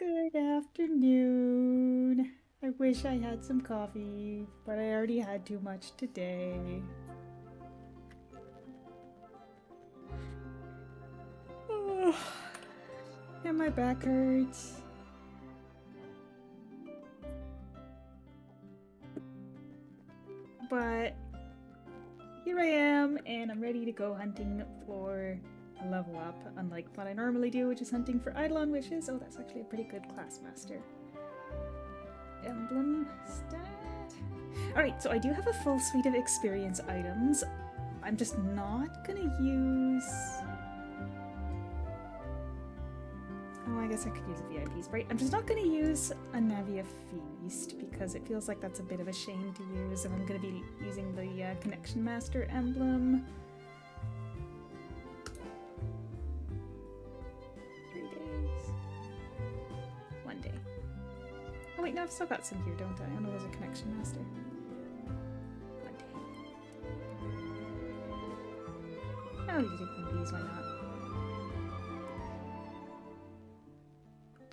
Good afternoon. I wish I had some coffee, but I already had too much today. Oh, and my back hurts. But here I am, and I'm ready to go hunting for a level up, unlike what I normally do, which is hunting for Eidolon Wishes. Oh, that's actually a pretty good class master. Emblem stat. Alright, so I do have a full suite of experience items. I'm just not gonna use... Oh, I guess I could use a VIP sprite. I'm just not gonna use a Navia Feast because it feels like that's a bit of a shame to use, and I'm gonna be using the Connection Master emblem. 3 days. 1 day. Oh wait, no, I've still got some here, don't I? I know there's a Connection Master. 1 day. I'll just take one of these, why not?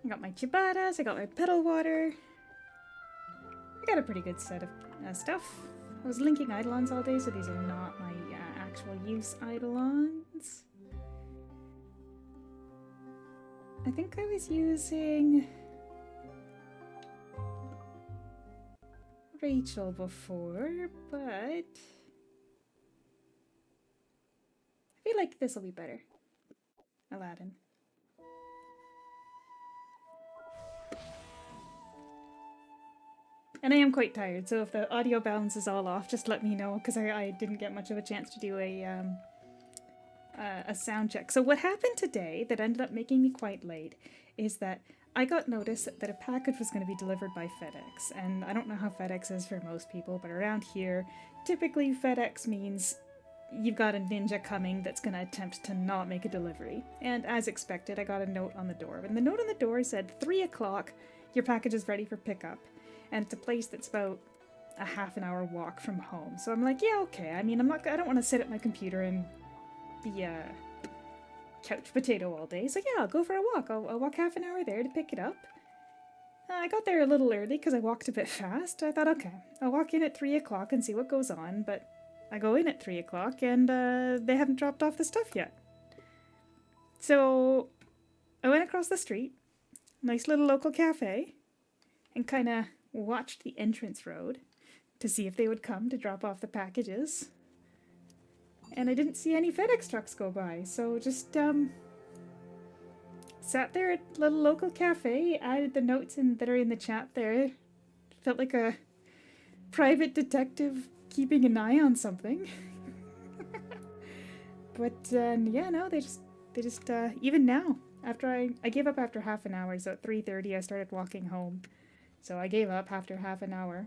I got my cibadas, I got my pedal water. I got a pretty good set of stuff. I was linking Eidolons all day, so these are not my actual use Eidolons. I think I was using Rachel before, but I feel like this will be better. Aladdin. And I am quite tired, so if the audio balance is all off, just let me know, because I didn't get much of a chance to do a sound check. So what happened today that ended up making me quite late is that I got notice that a package was going to be delivered by FedEx, and I don't know how FedEx is for most people, but around here, typically FedEx means you've got a ninja coming that's going to attempt to not make a delivery. And as expected, I got a note on the door, and the note on the door said 3 o'clock, your package is ready for pickup. And it's a place that's about a half an hour walk from home. So I'm like, yeah, okay. I mean, I don't want to sit at my computer and be a couch potato all day. So yeah, I'll go for a walk. I'll walk half an hour there to pick it up. I got there a little early because I walked a bit fast. I thought, okay, I'll walk in at 3 o'clock and see what goes on. But I go in at 3 o'clock and they haven't dropped off the stuff yet. So I went across the street, nice little local cafe, and kind of watched the entrance road to see if they would come to drop off the packages. And I didn't see any FedEx trucks go by, so just sat there at a little local cafe, added the notes that are in the chat there. Felt like a private detective keeping an eye on something. But yeah, no, they just even now, after I gave up after half an hour, so at 3:30 I started walking home. So I gave up after half an hour,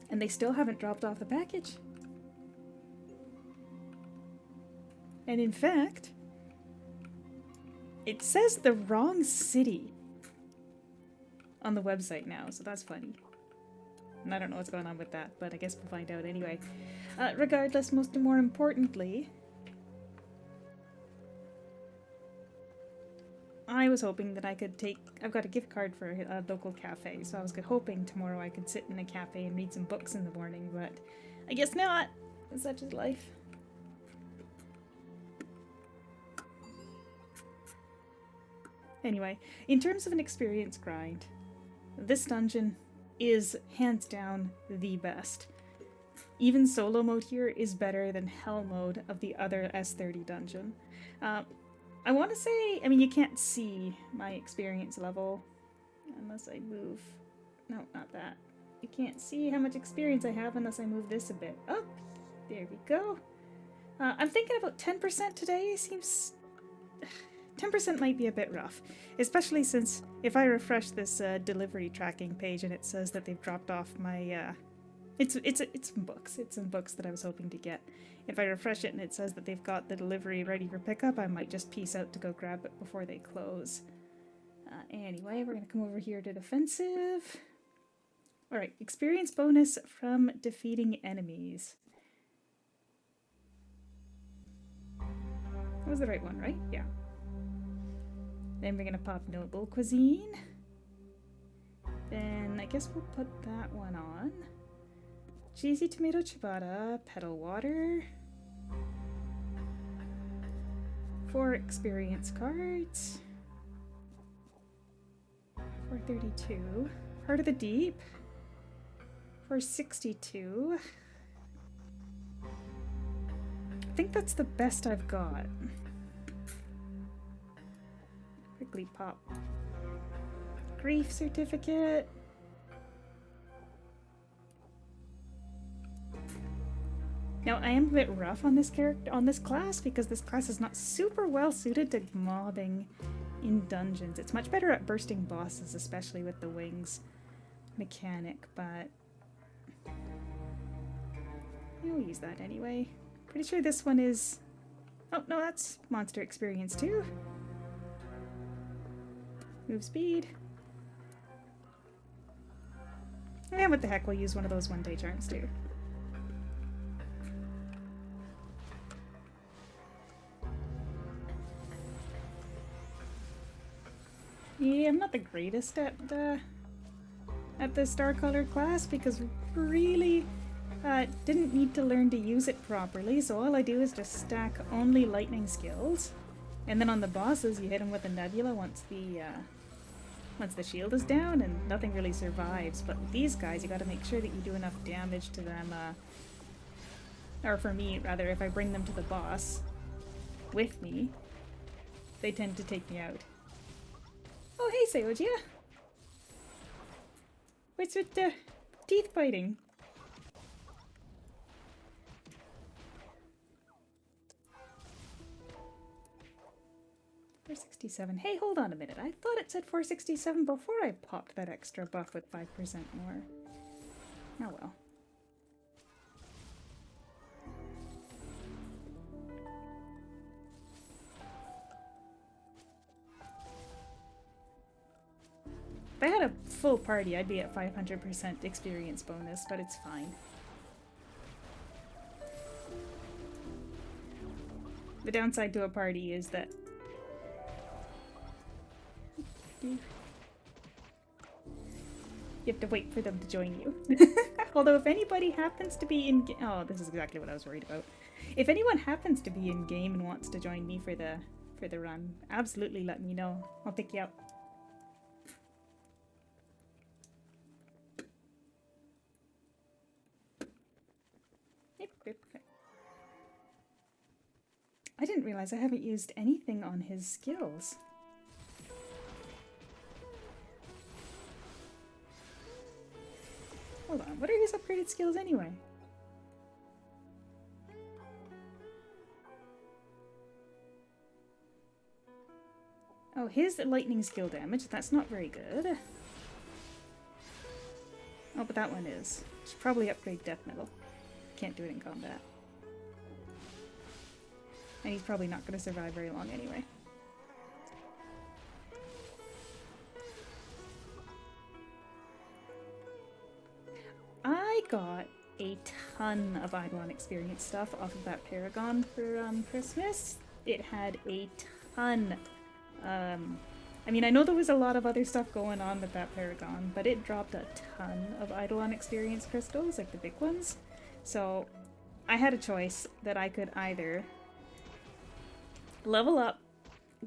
and they still haven't dropped off the package. And in fact, it says the wrong city on the website now, so that's funny. And I don't know what's going on with that, but I guess we'll find out anyway. Regardless, more importantly, I was hoping that I could I've got a gift card for a local cafe, so I was hoping tomorrow I could sit in a cafe and read some books in the morning, but I guess not. Such is life. Anyway, in terms of an experience grind, this dungeon is hands down the best. Even solo mode here is better than hell mode of the other S30 dungeon. I want to say, I mean, you can't see my experience level unless I move. No, not that. You can't see how much experience I have unless I move this a bit up. There we go. I'm thinking about 10% today. Seems 10% might be a bit rough, especially since if I refresh this delivery tracking page and it says that they've dropped off my it's some books. It's some books that I was hoping to get. If I refresh it and it says that they've got the delivery ready for pickup, I might just peace out to go grab it before they close. Anyway, we're going to come over here to defensive. Alright, experience bonus from defeating enemies. That was the right one, right? Yeah. Then we're gonna pop Noble Cuisine. Then I guess we'll put that one on. Cheesy Tomato Ciabatta, Petal Water. 4 experience cards. 432. Heart of the Deep. 462. I think that's the best I've got. Quickly pop. Grief certificate. Now I am a bit rough on this class because this class is not super well suited to mobbing in dungeons. It's much better at bursting bosses, especially with the wings mechanic, but we'll use that anyway. Pretty sure this one is... Oh, no, that's monster experience too. Move speed. Yeah, what the heck, we'll use one of those one-day charms too. Yeah, I'm not the greatest at the star color class because really didn't need to learn to use it properly, so all I do is just stack only lightning skills, and then on the bosses you hit them with a nebula once the shield is down, and nothing really survives. But with these guys, you got to make sure that you do enough damage to them, or for me rather, if I bring them to the boss with me, they tend to take me out. Oh hey Seoja! What's with the teeth biting? $467. Hey, hold on a minute. I thought it said $467 before I popped that extra buff with 5% more. Oh well. If I had a full party, I'd be at 500% experience bonus, but it's fine. The downside to a party is that you have to wait for them to join you. Although if anybody happens to be in oh, this is exactly what I was worried about. If anyone happens to be in game and wants to join me for the run, absolutely let me know. I'll pick you up. I didn't realize I haven't used anything on his skills. Hold on, what are his upgraded skills anyway? Oh, his lightning skill damage, that's not very good. Oh, but that one is. Should probably upgrade death metal. Can't do it in combat. And he's probably not going to survive very long anyway. I got a ton of Eidolon experience stuff off of that Paragon for Christmas. It had a ton. I mean, I know there was a lot of other stuff going on with that Paragon, but it dropped a ton of Eidolon experience crystals, like the big ones. So I had a choice that I could either level up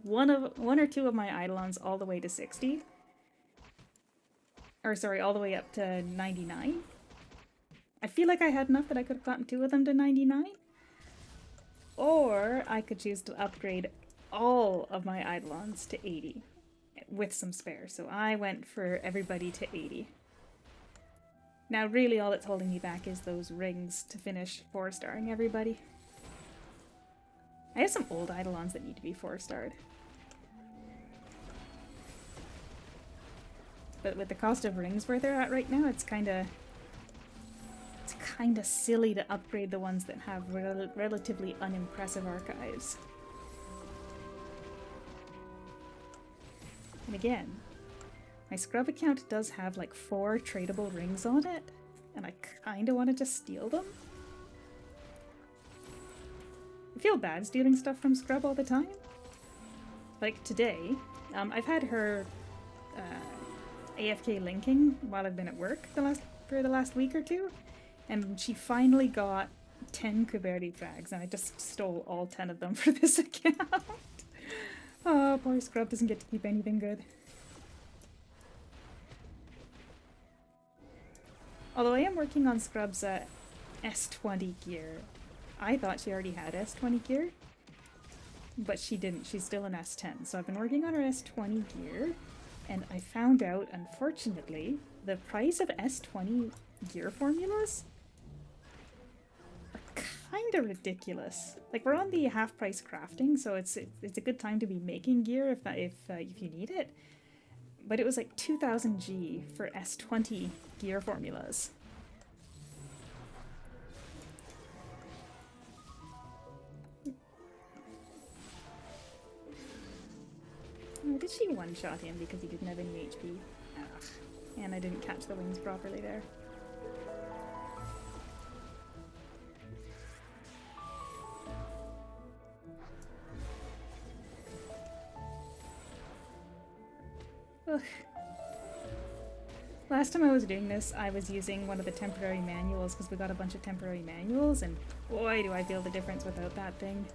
one or two of my Eidolons all the way to 60. Or sorry, all the way up to 99. I feel like I had enough that I could have gotten 2 of them to 99. Or I could choose to upgrade all of my Eidolons to 80 with some spare. So I went for everybody to 80. Now really all that's holding me back is those rings to finish 4-starring everybody. I have some old Eidolons that need to be 4-starred. But with the cost of rings where they're at right now, it's kinda silly to upgrade the ones that have relatively unimpressive archives. And again, my scrub account does have like 4 tradable rings on it, and I kinda want to just steal them. I feel bad stealing stuff from scrub all the time. Like today, I've had her AFK linking while I've been at work for the last week or two, and she finally got 10 Kuberti frags, and I just stole all 10 of them for this account. Oh, poor Scrub doesn't get to keep anything good. Although I am working on Scrub's S20 gear. I thought she already had S20 gear, but she didn't. She's still an S10. So I've been working on her S20 gear, and I found out, unfortunately, the price of S20 gear formulas are kind of ridiculous. Like, we're on the half price crafting, so it's a good time to be making gear if you need it. But it was like 2000 G for S20 gear formulas. Oh, did she one-shot him because he didn't have any HP? Ugh. And I didn't catch the wings properly there. Ugh. Last time I was doing this, I was using one of the temporary manuals because we got a bunch of temporary manuals, and boy, do I feel the difference without that thing.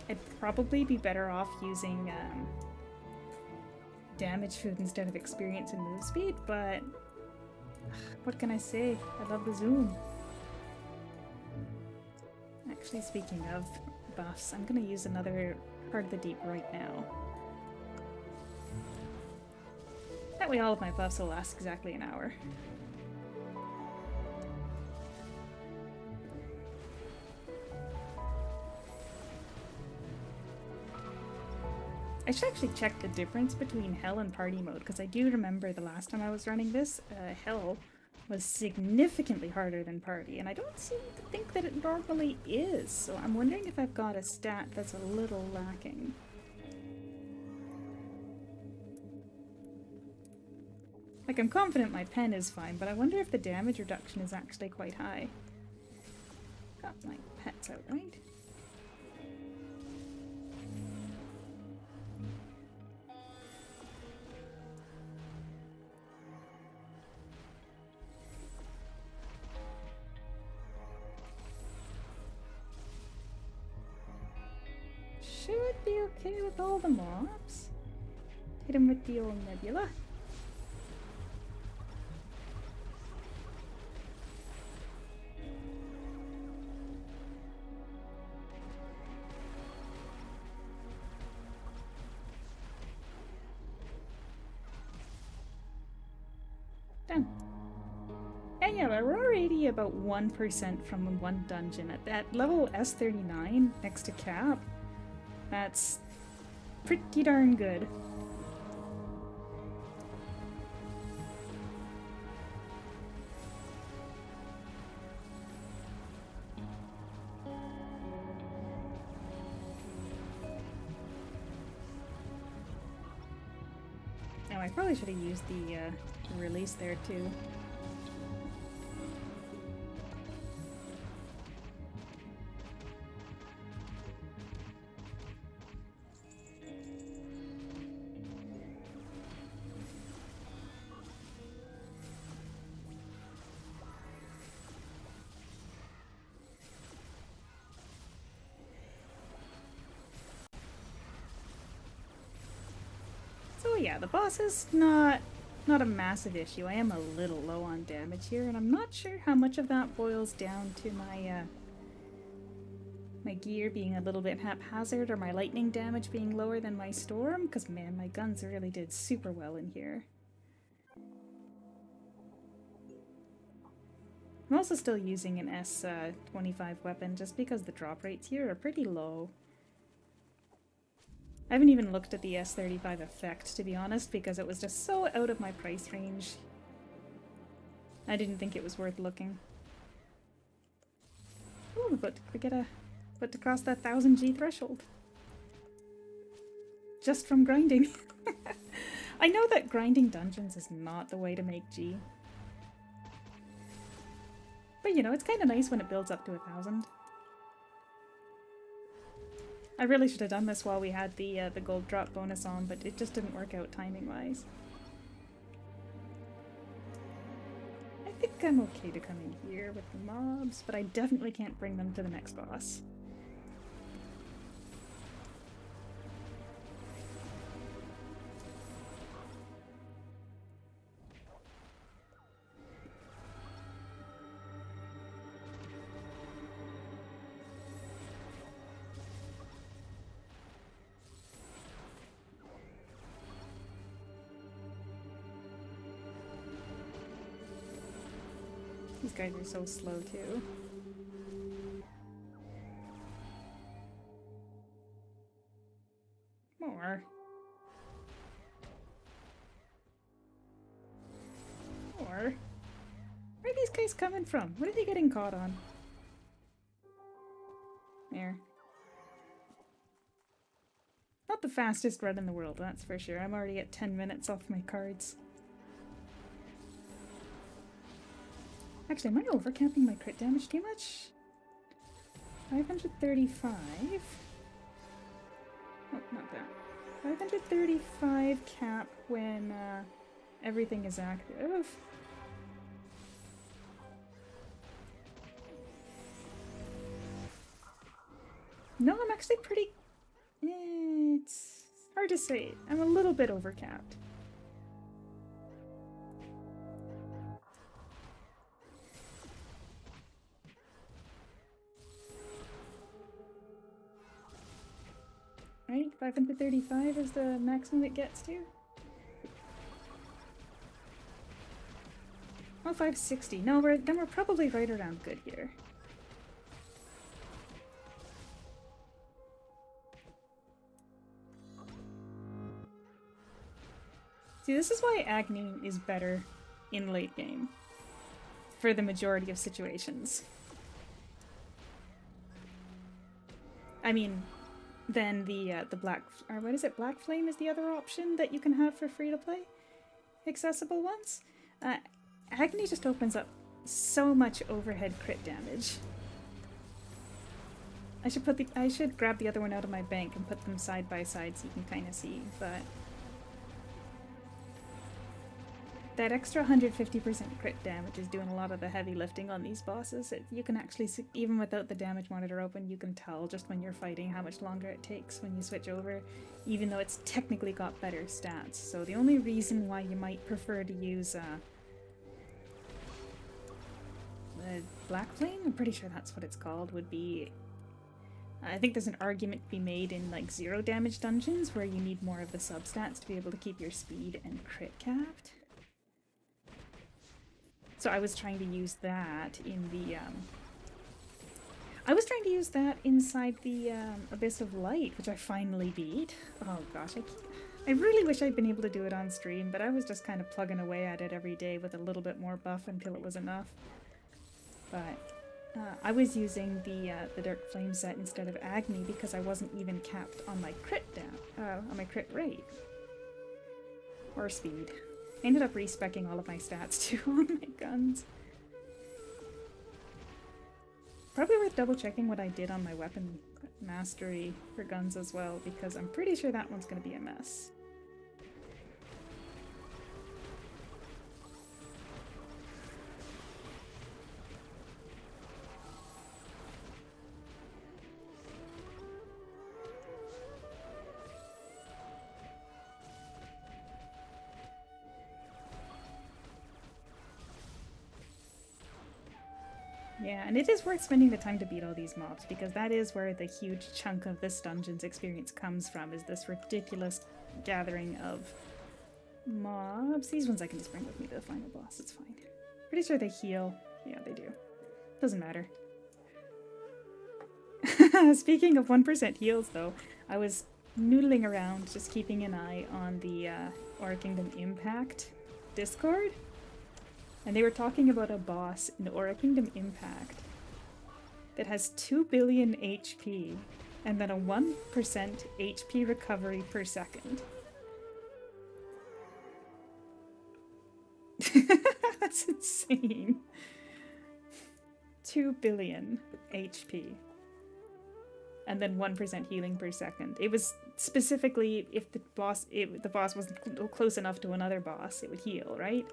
I'd probably be better off using damage food instead of experience and move speed, but what can I say? I love the zoom. Actually, speaking of buffs, I'm gonna use another Heart of the Deep right now. That way all of my buffs will last exactly an hour. I should actually check the difference between Hell and Party mode, because I do remember the last time I was running this, Hell was significantly harder than Party, and I don't seem to think that it normally is, so I'm wondering if I've got a stat that's a little lacking. Like, I'm confident my pen is fine, but I wonder if the damage reduction is actually quite high. Got my pets out, right? Should be okay with all the mobs. Hit him with the old nebula. Done. And yeah, we're already about 1% from one dungeon. At level S39 next to Cap, that's pretty darn good. Oh, I probably should have used the release there too. So yeah, the boss is not a massive issue. I am a little low on damage here, and I'm not sure how much of that boils down to my my gear being a little bit haphazard or my lightning damage being lower than my storm, because man, my guns really did super well in here. I'm also still using an S25 weapon just because the drop rates here are pretty low. I haven't even looked at the S35 effect, to be honest, because it was just so out of my price range. I didn't think it was worth looking. Ooh, but to cross that 1000 G threshold. Just from grinding. I know that grinding dungeons is not the way to make G. But you know, it's kind of nice when it builds up to 1000. I really should have done this while we had the gold drop bonus on, but it just didn't work out timing-wise. I think I'm okay to come in here with the mobs, but I definitely can't bring them to the next boss. These guys are so slow too. More. More. Where are these guys coming from? What are they getting caught on? There. Not the fastest run in the world, that's for sure. I'm already at 10 minutes off my cards. Actually, am I overcapping my crit damage too much? 535. Oh, not that. 535 cap when everything is active. No, I'm actually pretty... it's hard to say. I'm a little bit overcapped. Right? 535 is the maximum it gets to? Oh, 560. No, then we're probably right around good here. See, this is why Agni is better in late game. For the majority of situations. I mean, then the black, or what is it? Black Flame is the other option that you can have for free to play accessible ones. Agni just opens up so much overhead crit damage. I should grab the other one out of my bank and put them side by side so you can kind of see, but that extra 150% crit damage is doing a lot of the heavy lifting on these bosses. You can actually see, even without the damage monitor open, you can tell just when you're fighting how much longer it takes when you switch over, even though it's technically got better stats. So the only reason why you might prefer to use the Black Flame, I'm pretty sure that's what it's called, would be... I think there's an argument to be made in like 0 damage dungeons where you need more of the substats to be able to keep your speed and crit capped. So I was trying to use that in the, I was trying to use that inside the Abyss of Light, which I finally beat. Oh gosh, I really wish I'd been able to do it on stream, but I was just kind of plugging away at it every day with a little bit more buff until it was enough. But I was using the Dark Flame set instead of Agni because I wasn't even capped on my crit on my crit rate. Or speed. I ended up respeccing all of my stats too on my guns. Probably worth double checking what I did on my weapon mastery for guns as well, because I'm pretty sure that one's going to be a mess. Yeah, and it is worth spending the time to beat all these mobs, because that is where the huge chunk of this dungeon's experience comes from, is this ridiculous gathering of mobs. These ones I can just bring with me to the final boss, it's fine. Pretty sure they heal. Yeah, they do. Doesn't matter. Speaking of 1% heals, though, I was noodling around, just keeping an eye on the Aura Kingdom Impact Discord. And they were talking about a boss in Aura Kingdom Impact that has 2 billion HP and then a 1% HP recovery per second. That's insane. 2 billion HP. and then 1% healing per second. It was specifically if the boss was close enough to another boss, it would heal, right?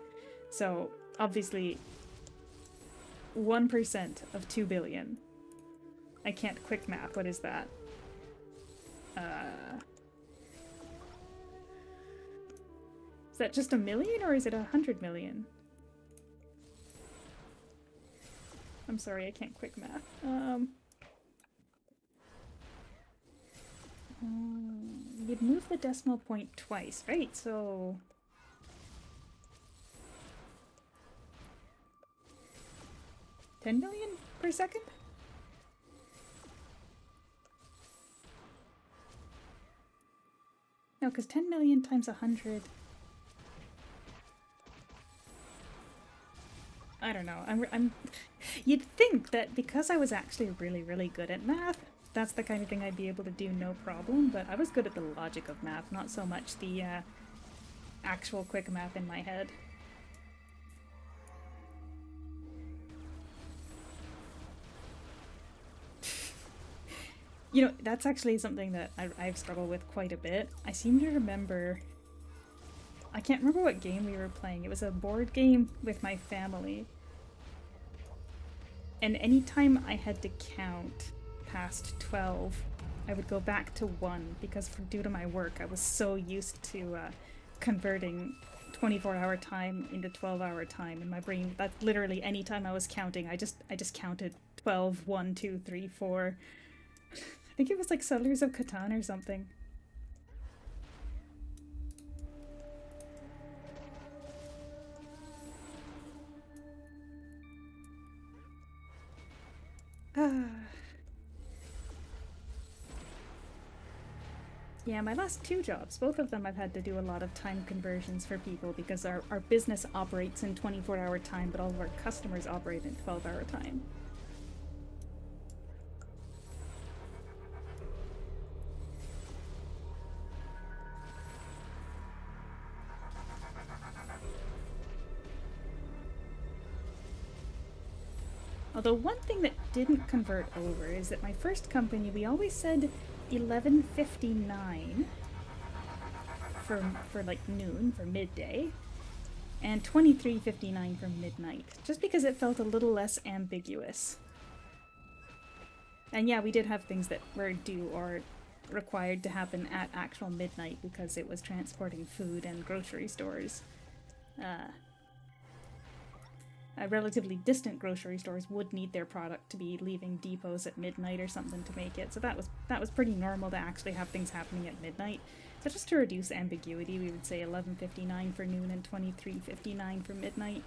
So obviously 1% of 2 billion. I can't quick math. What is that? Is that just 1 million or is it 100 million? I'm sorry, I can't quick math. You'd move the decimal point twice, right? So 10 million per second? No, because 10 million times 100. I don't know. I'm. You'd think that because I was actually really, really good at math, that's the kind of thing I'd be able to do no problem, but I was good at the logic of math, not so much the actual quick math in my head. You know, that's actually something that I've struggled with quite a bit. I seem to remember... I can't remember what game we were playing. It was a board game with my family. And anytime I had to count past 12, I would go back to 1 because due to my work, I was so used to converting 24-hour time into 12-hour time in my brain. That's literally any time I was counting, I just counted 12, 1, 2, 3, 4. I think it was like Settlers of Catan or something. Yeah, my last 2 jobs, both of them I've had to do a lot of time conversions for people because our business operates in 24-hour time, but all of our customers operate in 12-hour time. Although one thing that didn't convert over is that my first company, we always said 11:59 for like noon, for midday, and 23:59 for midnight, just because it felt a little less ambiguous. And yeah, we did have things that were due or required to happen at actual midnight because it was transporting food and grocery stores. Relatively distant grocery stores would need their product to be leaving depots at midnight or something to make it. So that was pretty normal to actually have things happening at midnight. So just to reduce ambiguity, we would say 11:59 for noon and 23:59 for midnight.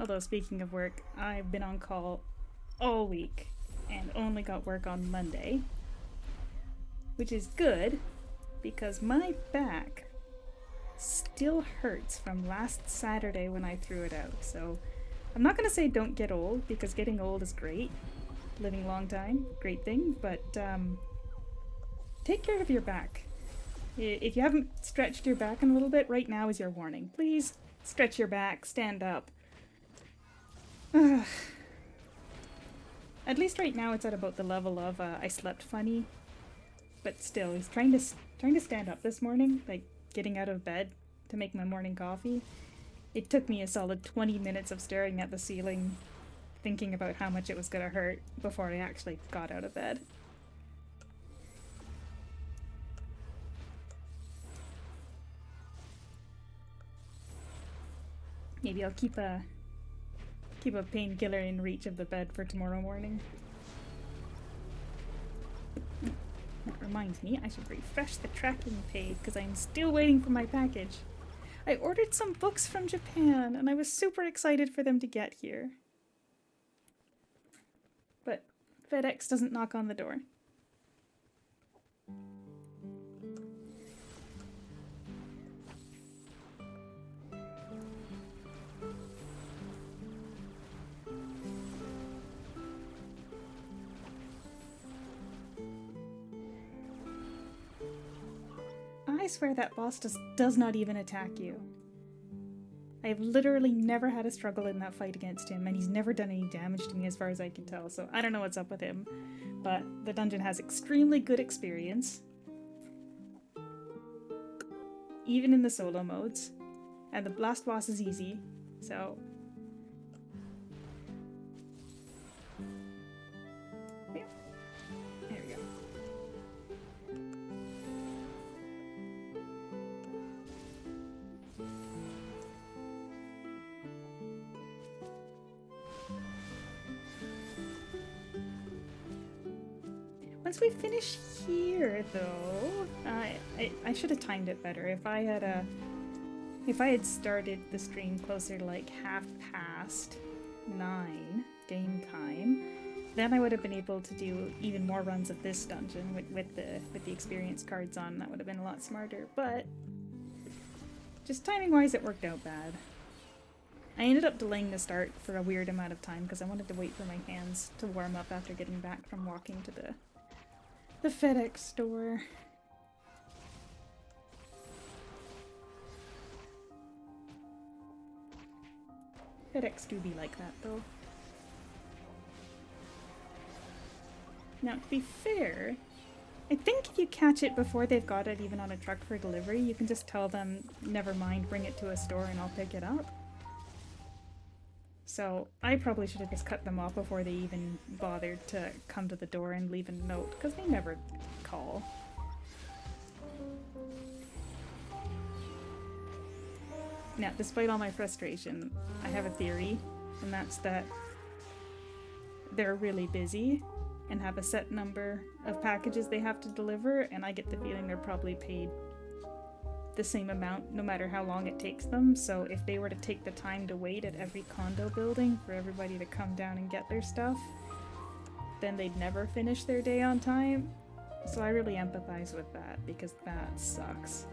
Although, speaking of work, I've been on call all week and only got work on Monday. Which is good, because my back still hurts from last Saturday when I threw it out. So, I'm not gonna say don't get old, because getting old is great. Living a long time, great thing, but take care of your back. If you haven't stretched your back in a little bit, right now is your warning. Please, stretch your back, stand up. At least right now it's at about the level of I slept funny, but still, he's trying to stand up this morning, like getting out of bed to make my morning coffee. It took me a solid 20 minutes of staring at the ceiling, thinking about how much it was gonna hurt before I actually got out of bed. Maybe I'll keep a painkiller in reach of the bed for tomorrow morning. That reminds me, I should refresh the tracking page because I'm still waiting for my package. I ordered some books from Japan and I was super excited for them to get here. But FedEx doesn't knock on the door. swear that boss does not even attack you. I've literally never had a struggle in that fight against him, and he's never done any damage to me as far as I can tell, so I don't know what's up with him. But the dungeon has extremely good experience, even in the solo modes, and the last boss is easy, so... yeah. There we go. Once we finish here, though, I should have timed it better. If I had started the stream closer to like 9:30 game time, then I would have been able to do even more runs of this dungeon with the experience cards on. That would have been a lot smarter. But just timing-wise, it worked out bad. I ended up delaying the start for a weird amount of time because I wanted to wait for my hands to warm up after getting back from walking to the FedEx store. FedEx do be like that, though. Now, to be fair, I think if you catch it before they've got it even on a truck for delivery, you can just tell them, never mind, bring it to a store and I'll pick it up. So I probably should have just cut them off before they even bothered to come to the door and leave a note, because they never call. Now, despite all my frustration, I have a theory, and that's that they're really busy and have a set number of packages they have to deliver, and I get the feeling they're probably paid the same amount no matter how long it takes them. So if they were to take the time to wait at every condo building for everybody to come down and get their stuff, then they'd never finish their day on time. So I really empathize with that, because that sucks.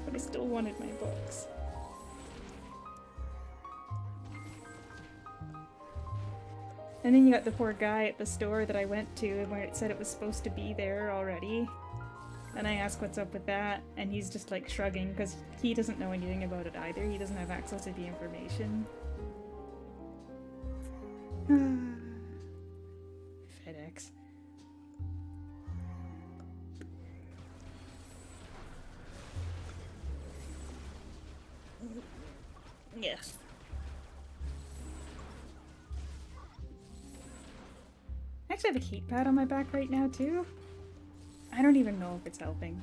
But I still wanted my books. And then you got the poor guy at the store that I went to where it said it was supposed to be there already. And I asked what's up with that, and he's just like shrugging because he doesn't know anything about it either. He doesn't have access to the information. FedEx. Yes. I actually have a heat pad on my back right now too. I don't even know if it's helping.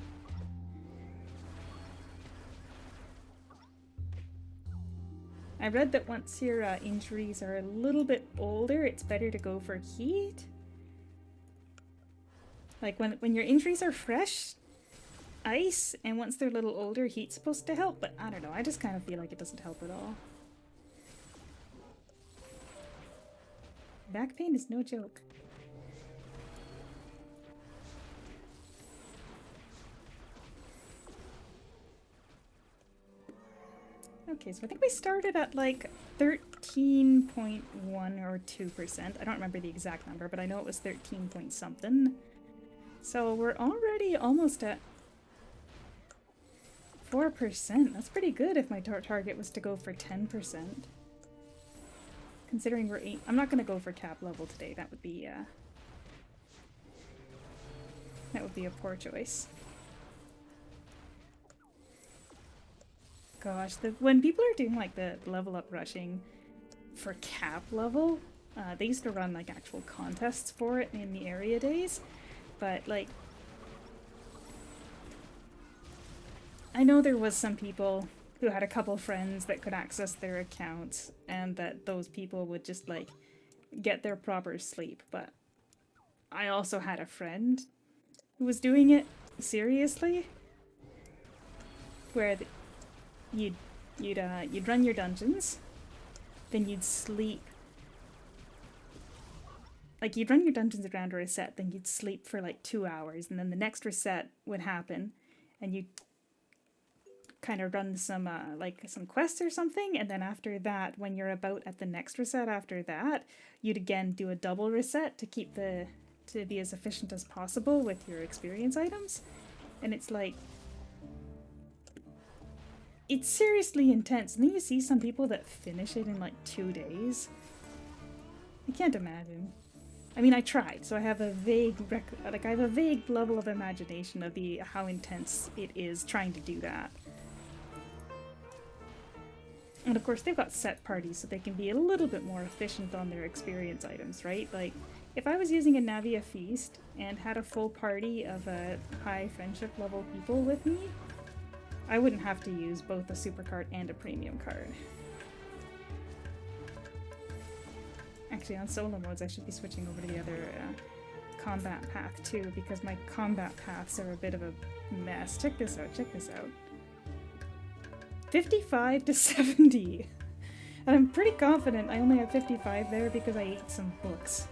I read that once your injuries are a little bit older, it's better to go for heat. Like when your injuries are fresh, ice, and once they're a little older, heat's supposed to help, but I don't know, I just kind of feel like it doesn't help at all. Back pain is no joke. Okay, so I think we started at like 13.1 or 2%. I don't remember the exact number, but I know it was 13 point something. So we're already almost at 4%. That's pretty good if my target was to go for 10%. Considering we're 8, I'm not going to go for cap level today. That would be a poor choice. Gosh, when people are doing like the level up rushing for cap level, they used to run like actual contests for it in the area days, but like I know there was some people who had a couple friends that could access their accounts and that those people would just like get their proper sleep, but I also had a friend who was doing it seriously, where you'd run your dungeons, then you'd sleep. Like, you'd run your dungeons around a reset, then you'd sleep for like 2 hours, and then the next reset would happen, and you'd kind of run some quests or something, and then after that, when you're about at the next reset after that, you'd again do a double reset to be as efficient as possible with your experience items. And it's like, it's seriously intense. And then you see some people that finish it in like 2 days. I can't imagine. I mean, I tried, so I have a vague I have a vague level of imagination of how intense it is trying to do that. And of course, they've got set parties, so they can be a little bit more efficient on their experience items, right? Like, if I was using a Navia Feast and had a full party of high friendship level people with me, I wouldn't have to use both a super card and a premium card. Actually, on solo modes, I should be switching over to the other combat path too, because my combat paths are a bit of a mess. Check this out, check this out. 55 to 70. And I'm pretty confident I only have 55 there because I ate some books.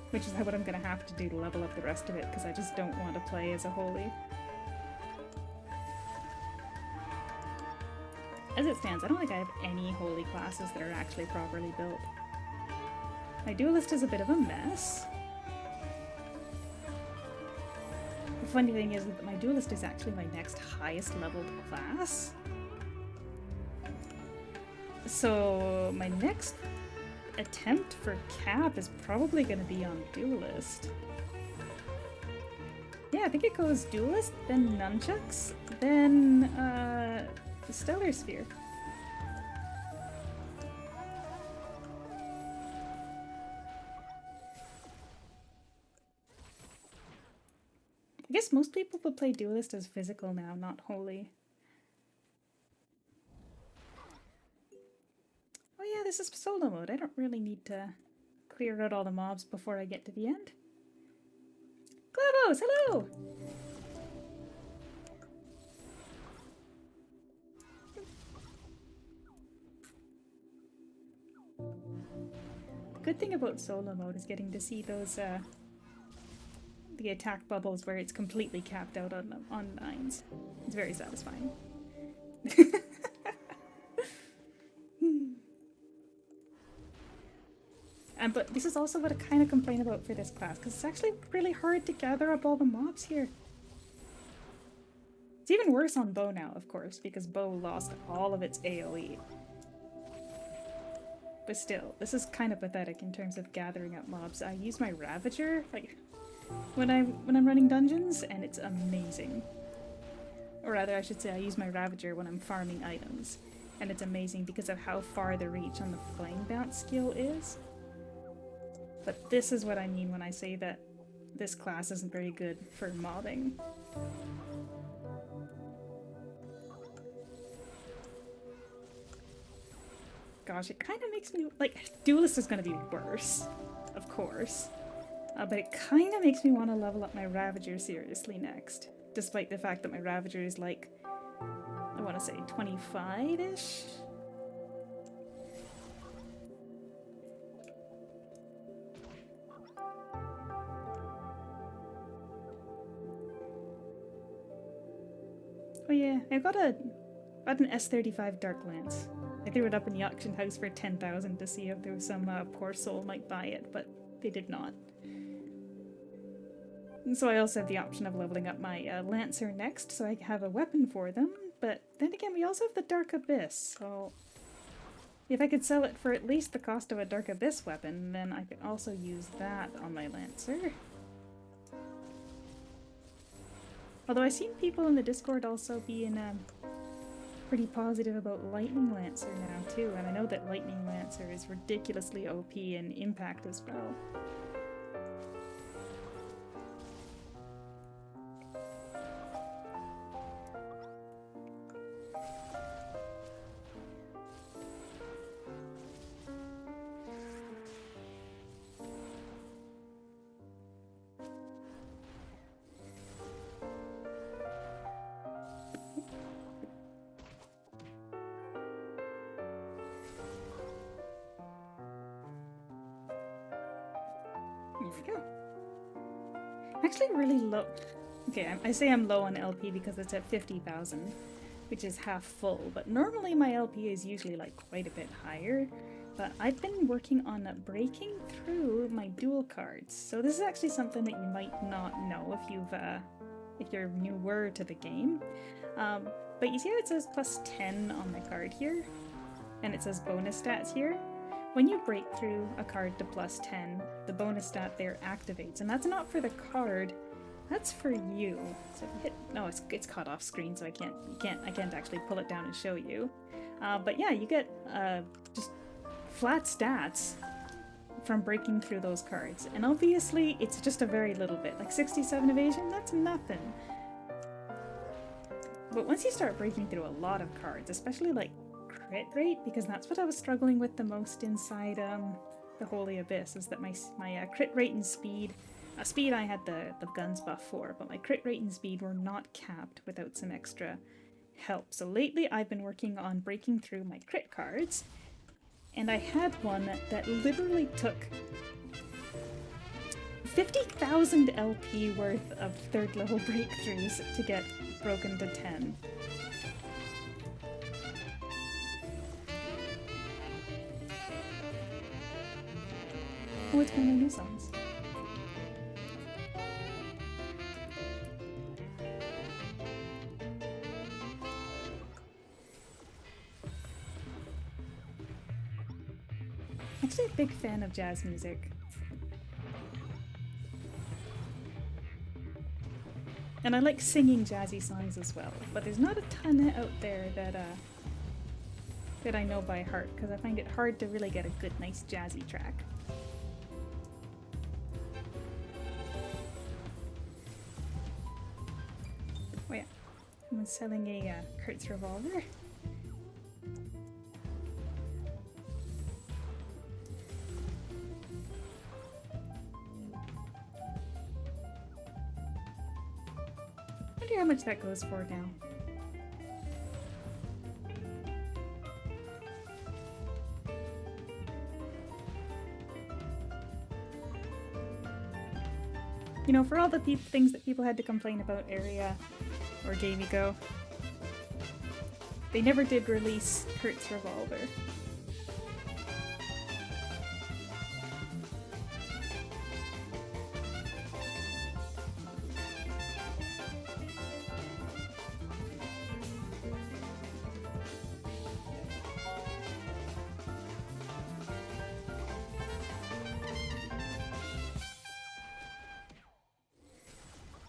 Which is what I'm gonna have to do to level up the rest of it, because I just don't want to play as a holy. As it stands, I don't think I have any holy classes that are actually properly built. My duelist is a bit of a mess. The funny thing is that my duelist is actually my next highest leveled class. So my next attempt for cap is probably going to be on duelist. Yeah, I think it goes duelist, then nunchucks, then stellar sphere. I guess most people will play duelist as physical now, not holy. Oh yeah, this is solo mode. I don't really need to clear out all the mobs before I get to the end. Clavos, hello! The good thing about solo mode is getting to see those the attack bubbles where it's completely capped out on 9s. It's very satisfying. But this is also what I kind of complain about for this class, because it's actually really hard to gather up all the mobs here. It's even worse on Bow now, of course, because Bow lost all of its AoE. But still, this is kind of pathetic in terms of gathering up mobs. I use my Ravager, like, when I'm running dungeons, and it's amazing. Or rather, I should say I use my Ravager when I'm farming items, and it's amazing because of how far the reach on the Flame Bounce skill is. But this is what I mean when I say that this class isn't very good for mobbing. Gosh, it kind of makes me, like, Duelist is going to be worse, of course. But it kind of makes me want to level up my Ravager seriously next. Despite the fact that my Ravager is like, I want to say 25-ish? Oh yeah, I got an S35 Dark Lance. I threw it up in the auction house for 10,000 to see if there was some poor soul might buy it, but they did not. And so I also have the option of leveling up my Lancer next, so I have a weapon for them. But then again, we also have the Dark Abyss, so if I could sell it for at least the cost of a Dark Abyss weapon, then I could also use that on my Lancer. Although I've seen people in the Discord also being pretty positive about Lightning Lancer now too, and I know that Lightning Lancer is ridiculously OP in impact as well. There we go. I'm actually really low. Okay, I say I'm low on LP because it's at 50,000, which is half full, but normally my LP is usually like quite a bit higher. But I've been working on breaking through my dual cards. So this is actually something that you might not know if you've if you're newer to the game. But you see how it says plus 10 on my card here? And it says bonus stats here? When you break through a card to plus 10, the bonus stat there activates. And that's not for the card, that's for you. So if you hit, no, it's caught off screen, so I can't actually pull it down and show you. But yeah, you get just flat stats from breaking through those cards. And obviously, it's just a very little bit. Like 67 evasion, that's nothing. But once you start breaking through a lot of cards, especially like crit rate, because that's what I was struggling with the most inside the Holy Abyss, is that my crit rate and speed, speed I had the guns buff for, but my crit rate and speed were not capped without some extra help. So lately I've been working on breaking through my crit cards, and I had one that literally took 50,000 LP worth of third level breakthroughs to get broken to 10. Oh, it's one of my new songs. Actually a big fan of jazz music. And I like singing jazzy songs as well, but there's not a ton out there that I know by heart, because I find it hard to really get a good, nice jazzy track. Oh yeah, someone's selling a Kurtz revolver. I wonder how much that goes for now. You know, for all the things that people had to complain about Area or Game Go, they never did release Kurtz Revolver.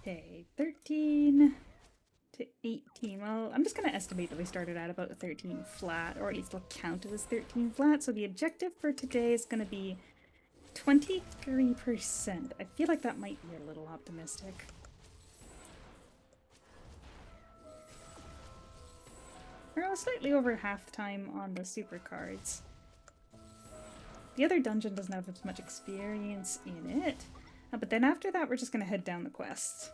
Okay, 13 to 18. Well, I'm just going to estimate that we started at about 13 flat, or at least we'll count it as 13 flat. So the objective for today is going to be 23%. I feel like that might be a little optimistic. We're slightly over half time on the super cards. The other dungeon doesn't have as much experience in it. But then after that, we're just going to head down the quests.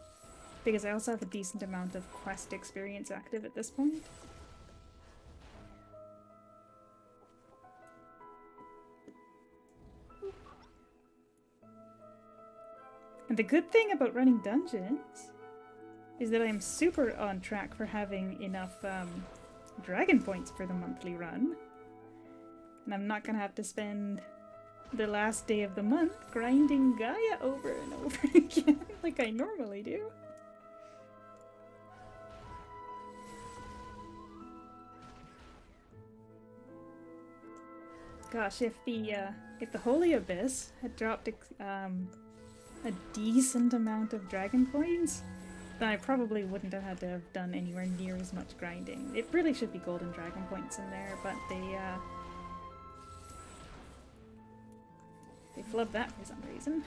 Because I also have a decent amount of quest experience active at this point. And the good thing about running dungeons is that I'm super on track for having enough dragon points for the monthly run. And I'm not going to have to spend the last day of the month grinding Gaia over and over again like I normally do. Gosh, if the Holy Abyss had dropped a decent amount of dragon points, then I probably wouldn't have had to have done anywhere near as much grinding. It really should be golden dragon points in there, but they flubbed that for some reason.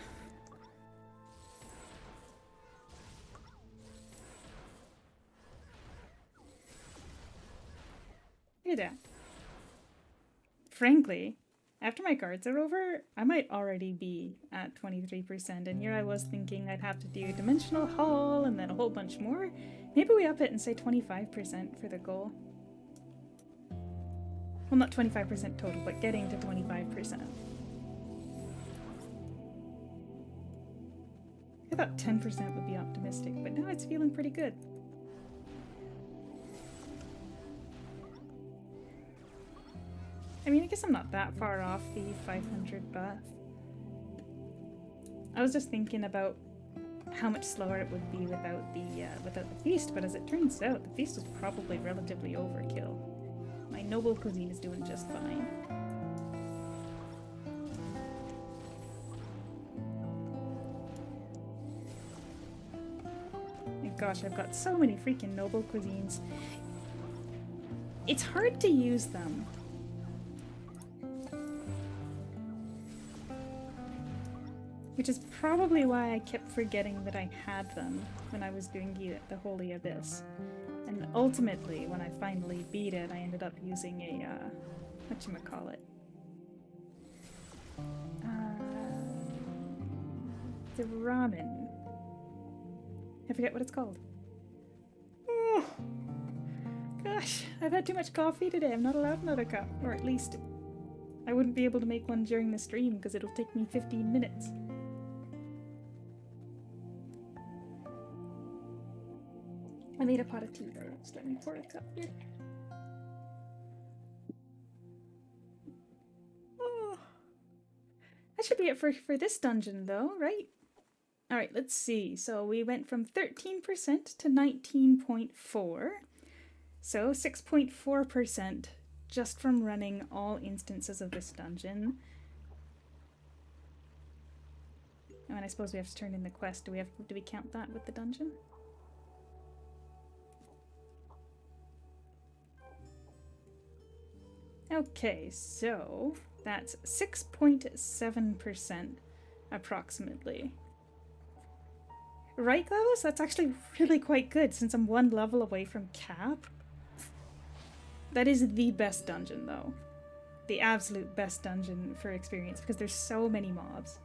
Look at that. Frankly, after my cards are over, I might already be at 23%, and here I was thinking I'd have to do Dimensional Hall and then a whole bunch more. Maybe we up it and say 25% for the goal. Well, not 25% total, but getting to 25%. I thought 10% would be optimistic, but now it's feeling pretty good. I mean, I guess I'm not that far off the 500 buff. I was just thinking about how much slower it would be without the feast, but as it turns out, the feast is probably relatively overkill. My noble cuisine is doing just fine. And gosh, I've got so many freaking noble cuisines. It's hard to use them. Which is probably why I kept forgetting that I had them when I was doing the Holy Abyss. And ultimately, when I finally beat it, I ended up using a, whatchamacallit? The ramen. I forget what it's called. Oh, gosh, I've had too much coffee today. I'm not allowed another cup. Or at least, I wouldn't be able to make one during the stream because it'll take me 15 minutes. I made a pot of tea there. Just let me pour a cup here. Oh. That should be it for this dungeon though, right? Alright, let's see. So we went from 13% to 19.4. So 6.4% just from running all instances of this dungeon. Oh, and I suppose we have to turn in the quest. Do we count that with the dungeon? Okay, so that's 6.7% approximately. Right, Glavos? That's actually really quite good since I'm one level away from cap. That is the best dungeon though. The absolute best dungeon for experience because there's so many mobs.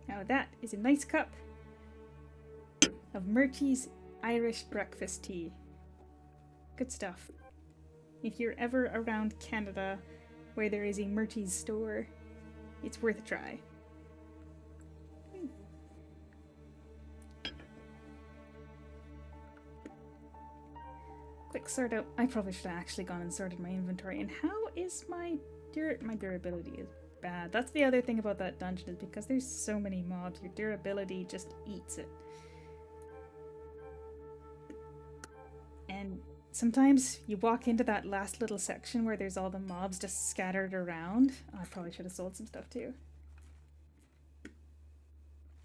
Now that is a nice cup of Murty's Irish breakfast tea. Good stuff. If you're ever around Canada where there is a Murty's store, it's worth a try. Quick sort out. I probably should have actually gone and sorted my inventory. And how is my durability is bad. That's the other thing about that dungeon is because there's so many mobs, your durability just eats it. And sometimes you walk into that last little section where there's all the mobs just scattered around. Oh, I probably should have sold some stuff too.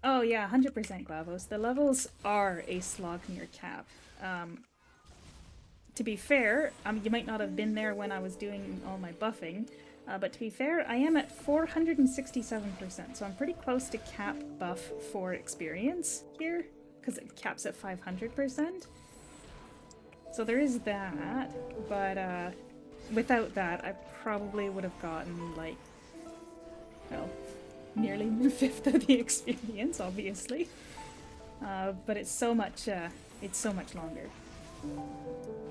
Oh yeah, 100% Glavos. The levels are a slog near cap. To be fair, you might not have been there when I was doing all my buffing, but to be fair, I am at 467%, so I'm pretty close to cap buff for experience here, because it caps at 500%. So there is that, but without that, I probably would have gotten, like, well, nearly a fifth of the experience, obviously. But it's so much longer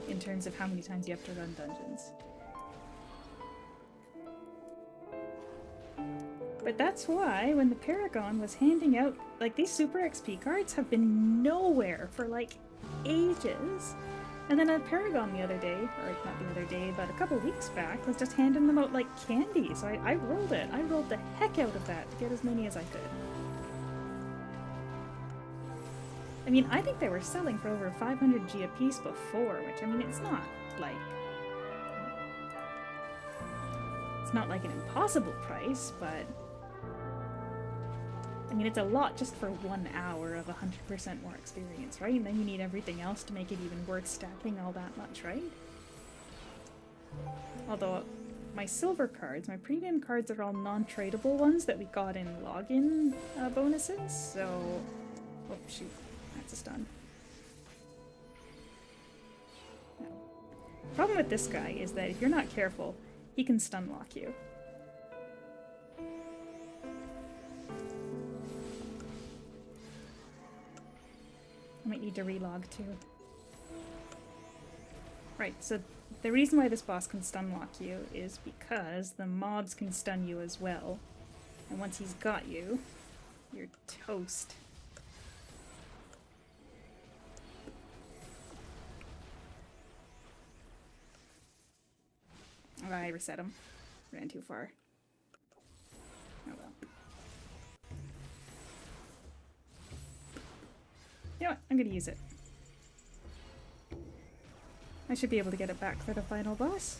in terms of how many times you have to run dungeons. But that's why when the Paragon was handing out, like, these Super XP cards have been nowhere for, like, ages. And then a Paragon the other day, or not the other day, but a couple weeks back, was just handing them out like candy. So I rolled it. I rolled the heck out of that to get as many as I could. I mean, I think they were selling for over 500 G a piece before, which, I mean, it's not like an impossible price, but I mean, it's a lot just for 1 hour of 100% more experience, right? And then you need everything else to make it even worth stacking all that much, right? Although, my silver cards, my premium cards are all non-tradable ones that we got in login bonuses, so... Oh, shoot. That's a stun. No. Problem with this guy is that if you're not careful, he can stun lock you. I might need to relog too. Right, so the reason why this boss can stun lock you is because the mobs can stun you as well. And once he's got you, you're toast. Oh, I reset him. Ran too far. Oh well. You know what? I'm gonna use it. I should be able to get it back for the final boss.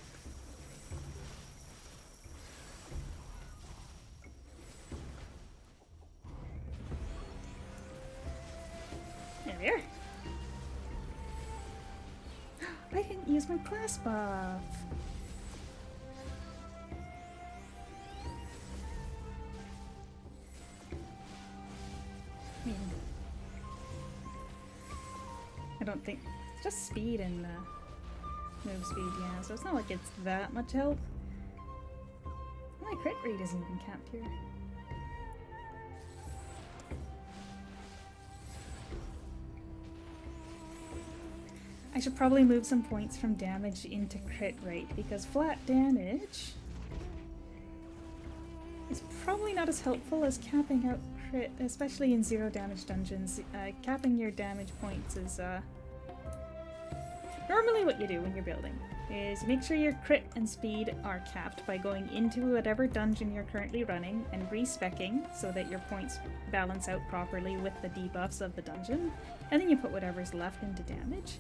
There we are. I didn't use my class buff. I don't think it's just speed and move speed, yeah, so it's not like it's that much health. My crit rate isn't even capped here. I should probably move some points from damage into crit rate because flat damage is probably not as helpful as capping out crit, especially in zero damage dungeons. Capping your damage points is normally what you do when you're building. Is you make sure your crit and speed are capped by going into whatever dungeon you're currently running and respecking so that your points balance out properly with the debuffs of the dungeon, and then you put whatever's left into damage.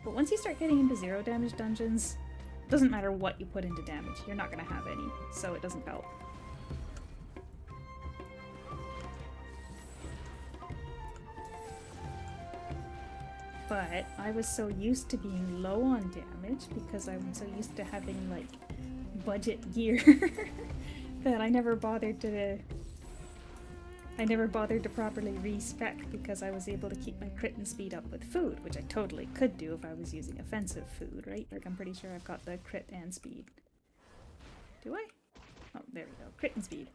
But once you start getting into zero damage dungeons, it doesn't matter what you put into damage, you're not going to have any, so it doesn't help. But I was so used to being low on damage because I'm so used to having like budget gear that I never bothered to properly respec because I was able to keep my crit and speed up with food, which I totally could do if I was using offensive food, right? Like I'm pretty sure I've got the crit and speed. Do I? Oh, there we go. Crit and speed.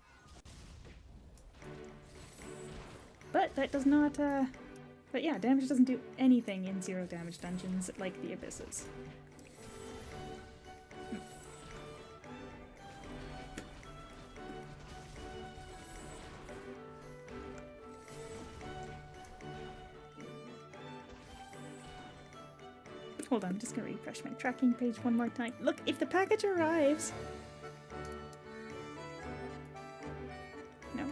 But that does not, but yeah, damage doesn't do anything in zero damage dungeons like the Abysses. Hold on, I'm just gonna refresh my tracking page one more time. Look, if the package arrives... No.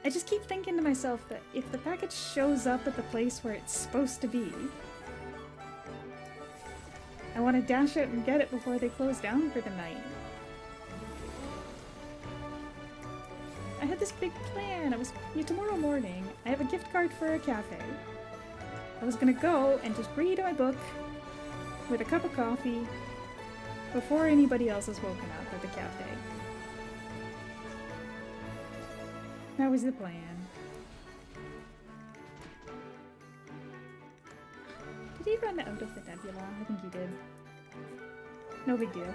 I just keep thinking to myself that if the package shows up at the place where it's supposed to be, I want to dash out and get it before they close down for the night. I had this big plan. Tomorrow morning, I have a gift card for a cafe. I was gonna go and just read my book with a cup of coffee before anybody else is woken up at the cafe. That was the plan. Did he run out of the nebula? I think he did. No big deal.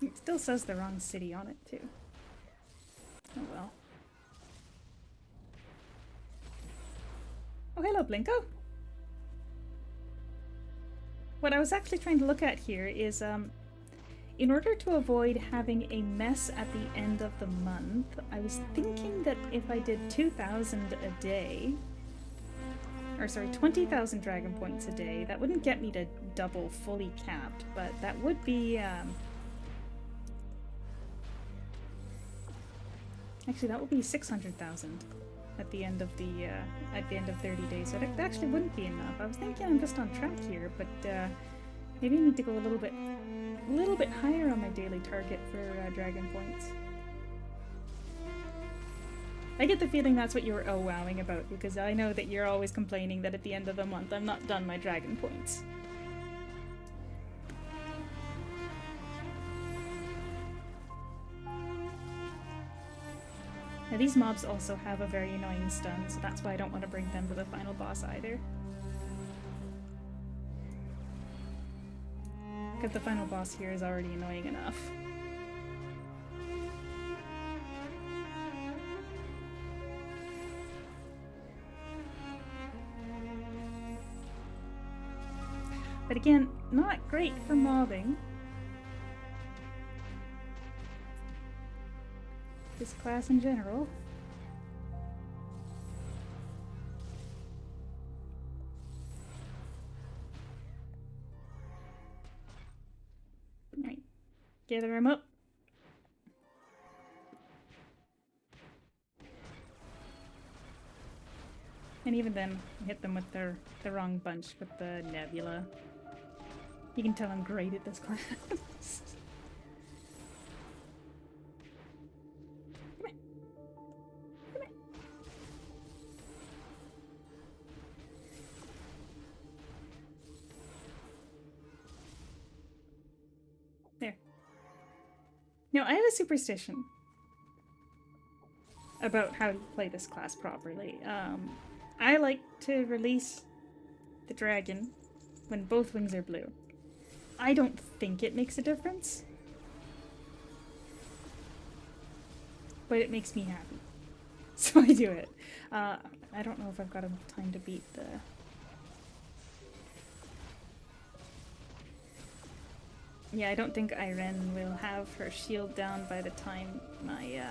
It still says the wrong city on it, too. Oh well. Oh, hello, Blinko! What I was actually trying to look at here is, in order to avoid having a mess at the end of the month, I was thinking that if I did 2,000 a day, or sorry, 20,000 dragon points a day, that wouldn't get me to double fully capped, but that would be, actually, that would be 600,000 at the end of the 30 days. So it actually wouldn't be enough. I was thinking I'm just on track here, but maybe I need to go a little bit higher on my daily target for dragon points. I get the feeling that's what you were oh-wowing about, because I know that you're always complaining that at the end of the month I'm not done my dragon points. Now these mobs also have a very annoying stun, so that's why I don't want to bring them to the final boss either. Because the final boss here is already annoying enough. But again, not great for mobbing. this class in general. Alright, gather them up. And even then, hit them with the wrong bunch with the nebula. You can tell I'm great at this class. Come here. Come here. There. Now, I have a superstition about how to play this class properly. I like to release the dragon when both wings are blue. I don't think it makes a difference, but it makes me happy, so I do it. I don't know if I've got enough time to beat the... Yeah, I don't think Irene will have her shield down by the time my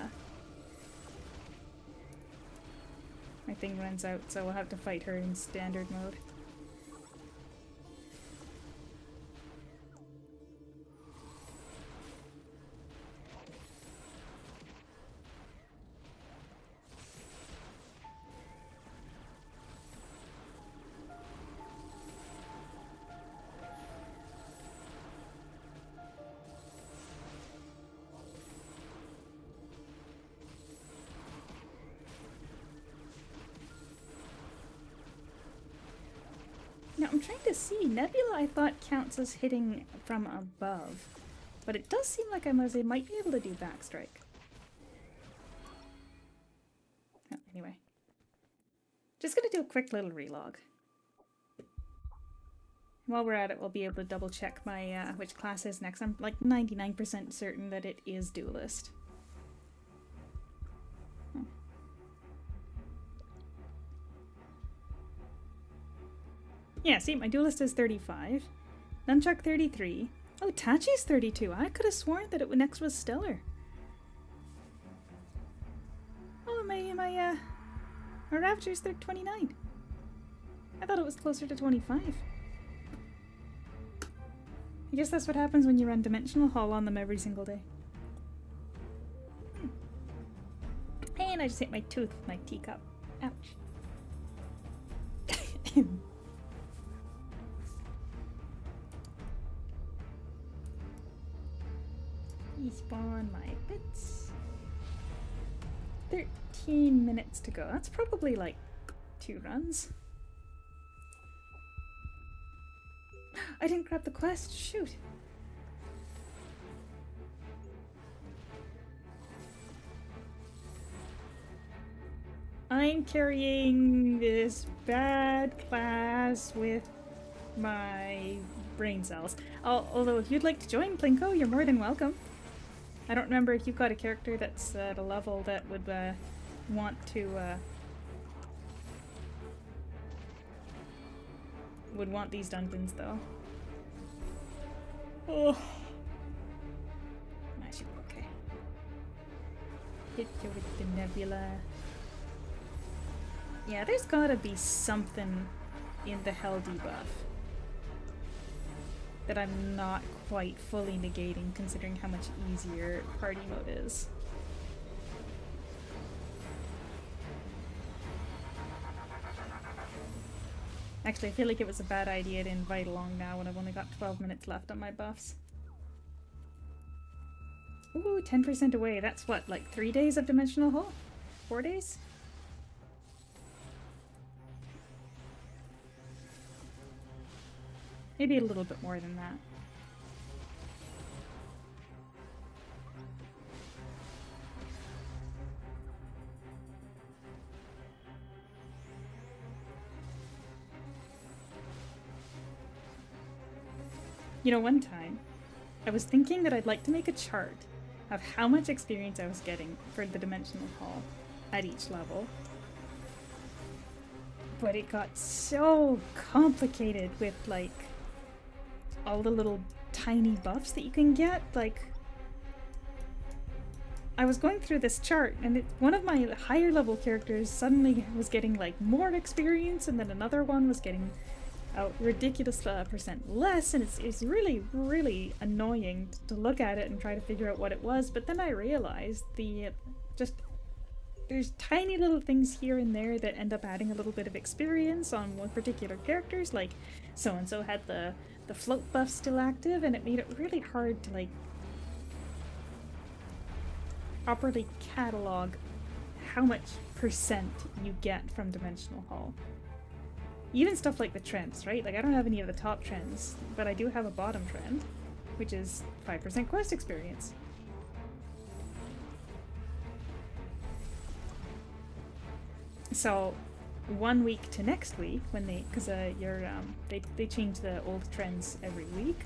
thing runs out, so we'll have to fight her in standard mode. Now, I'm trying to see. Nebula, I thought, counts as hitting from above. But it does seem like I might be able to do backstrike. Oh, anyway. Just gonna do a quick little relog. While we're at it, we'll be able to double check my which class is next. I'm like 99% certain that it is Duelist. Yeah, see, my Duelist is 35. Nunchuck 33. Oh, Tachi's 32. I could have sworn that it next was Stellar. Oh, my Ravager's 29. I thought it was closer to 25. I guess that's what happens when you run Dimensional Haul on them every single day. And I just hit my tooth with my teacup. Ouch. Respawn my bits. 13 minutes to go. That's probably like 2 runs. I didn't grab the quest. Shoot. I'm carrying this bad class with my brain cells. Although if you'd like to join Plinko, you're more than welcome. I don't remember if you've got a character that's at a level that would want to would want these dungeons though. Oh, I should be okay. Hit you with the nebula. Yeah, there's gotta be something in the hell debuff that I'm not quite fully negating, considering how much easier party mode is. Actually, I feel like it was a bad idea to invite along now when I've only got 12 minutes left on my buffs. Ooh, 10% away. That's what, like 3 days of Dimensional Hole? 4 days? Maybe a little bit more than that. You know, one time, I was thinking that I'd like to make a chart of how much experience I was getting for the Dimensional Hall at each level. But it got so complicated with, like, all the little tiny buffs that you can get. Like, I was going through this chart, and one of my higher level characters suddenly was getting like more experience, and then another one was getting a ridiculous percent less, and it's really, really annoying to look at it and try to figure out what it was. But then I realized there's tiny little things here and there that end up adding a little bit of experience on one particular characters, like so-and-so had the float buff still active, and it made it really hard to like properly catalog how much percent you get from Dimensional Hall. Even stuff like the trends, right? Like I don't have any of the top trends, but I do have a bottom trend, which is 5% quest experience. So 1 week to next week, when they change the old trends every week,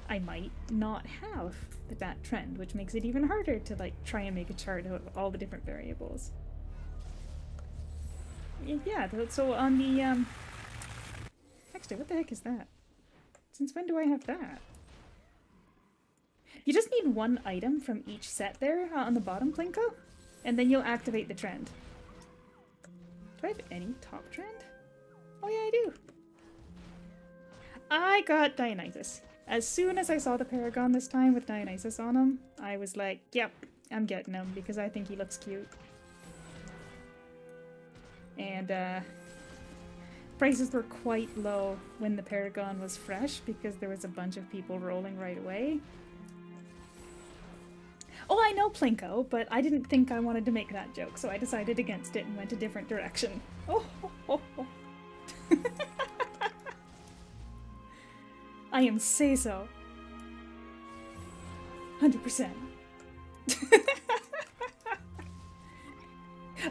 I might not have that trend, which makes it even harder to like try and make a chart out of all the different variables. Yeah, so on the actually, what the heck is that? Since when do I have that? You just need one item from each set there on the bottom, Plinko, and then you'll activate the trend. Do I have any top trend? Oh yeah, I do. I got Dionysus. As soon as I saw the Paragon this time with Dionysus on him, I was like, yep, I'm getting him because I think he looks cute. And prices were quite low when the Paragon was fresh because there was a bunch of people rolling right away. Oh, I know, Plinko, but I didn't think I wanted to make that joke, so I decided against it and went a different direction. Oh, ho, ho, ho. I am say-so. 100%.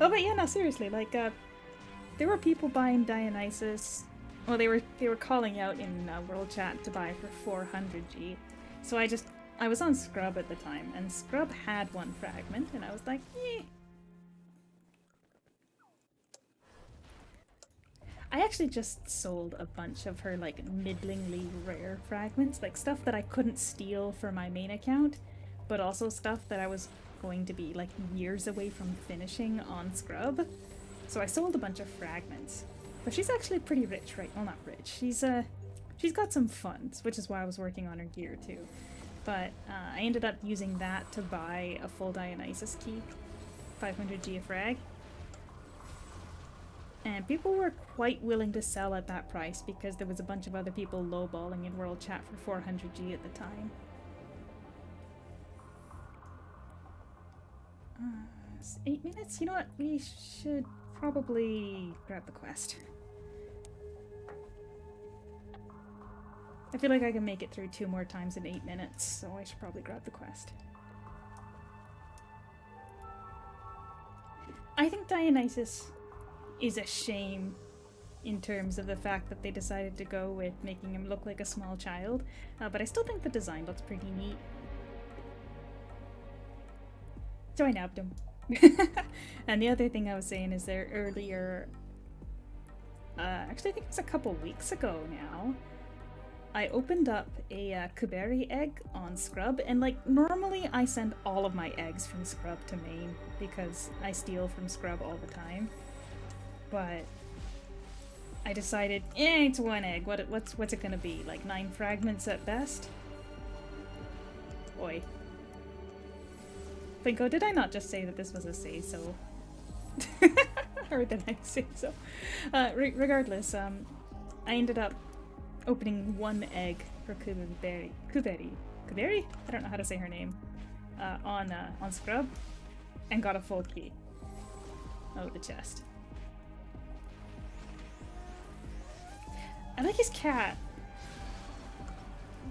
Oh, but yeah, no, seriously, like, there were people buying Dionysus. Well, they were calling out in World Chat to buy for 400G. So I was on Scrub at the time, and Scrub had one fragment, and I was like, eh. I actually just sold a bunch of her, like, middlingly rare fragments, like stuff that I couldn't steal for my main account, but also stuff that I was going to be, like, years away from finishing on Scrub. So I sold a bunch of fragments. But she's actually pretty rich, right? Well, not rich. She's got some funds, which is why I was working on her gear, too. But I ended up using that to buy a full Dionysus key, 500G a frag. And people were quite willing to sell at that price because there was a bunch of other people lowballing in World Chat for 400G at the time. 8 minutes? You know what? We should probably grab the quest. I feel like I can make it through 2 more times in 8 minutes, so I should probably grab the quest. I think Dionysus is a shame in terms of the fact that they decided to go with making him look like a small child, but I still think the design looks pretty neat. So I nabbed him. And the other thing I was saying is there earlier, actually I think it was a couple weeks ago now, I opened up a Kuberi egg on Scrub, and like normally I send all of my eggs from Scrub to main because I steal from Scrub all the time. But I decided, it's 1 egg. What's it gonna be? Like 9 fragments at best? Oi. Plinko, did I not just say that this was a say-so? Or did I say so? Regardless, I ended up opening 1 egg for Kuberi? I don't know how to say her name. On Scrub, and got a full key. Oh, the chest. I like his cat.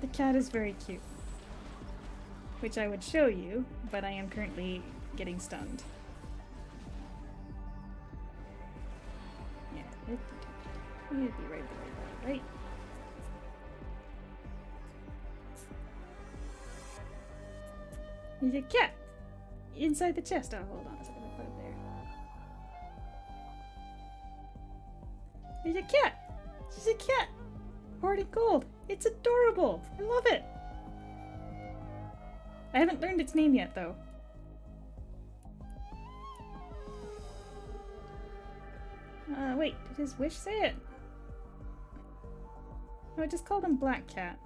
The cat is very cute. Which I would show you, but I am currently getting stunned. Yeah, it'd be right. There's a cat! Inside the chest. Oh, hold on a second, I put it there. There's a cat! She's a cat! Hoarding gold! It's adorable! I love it! I haven't learned its name yet, though. Wait, did his wish say it? No, I just called him Black Cat.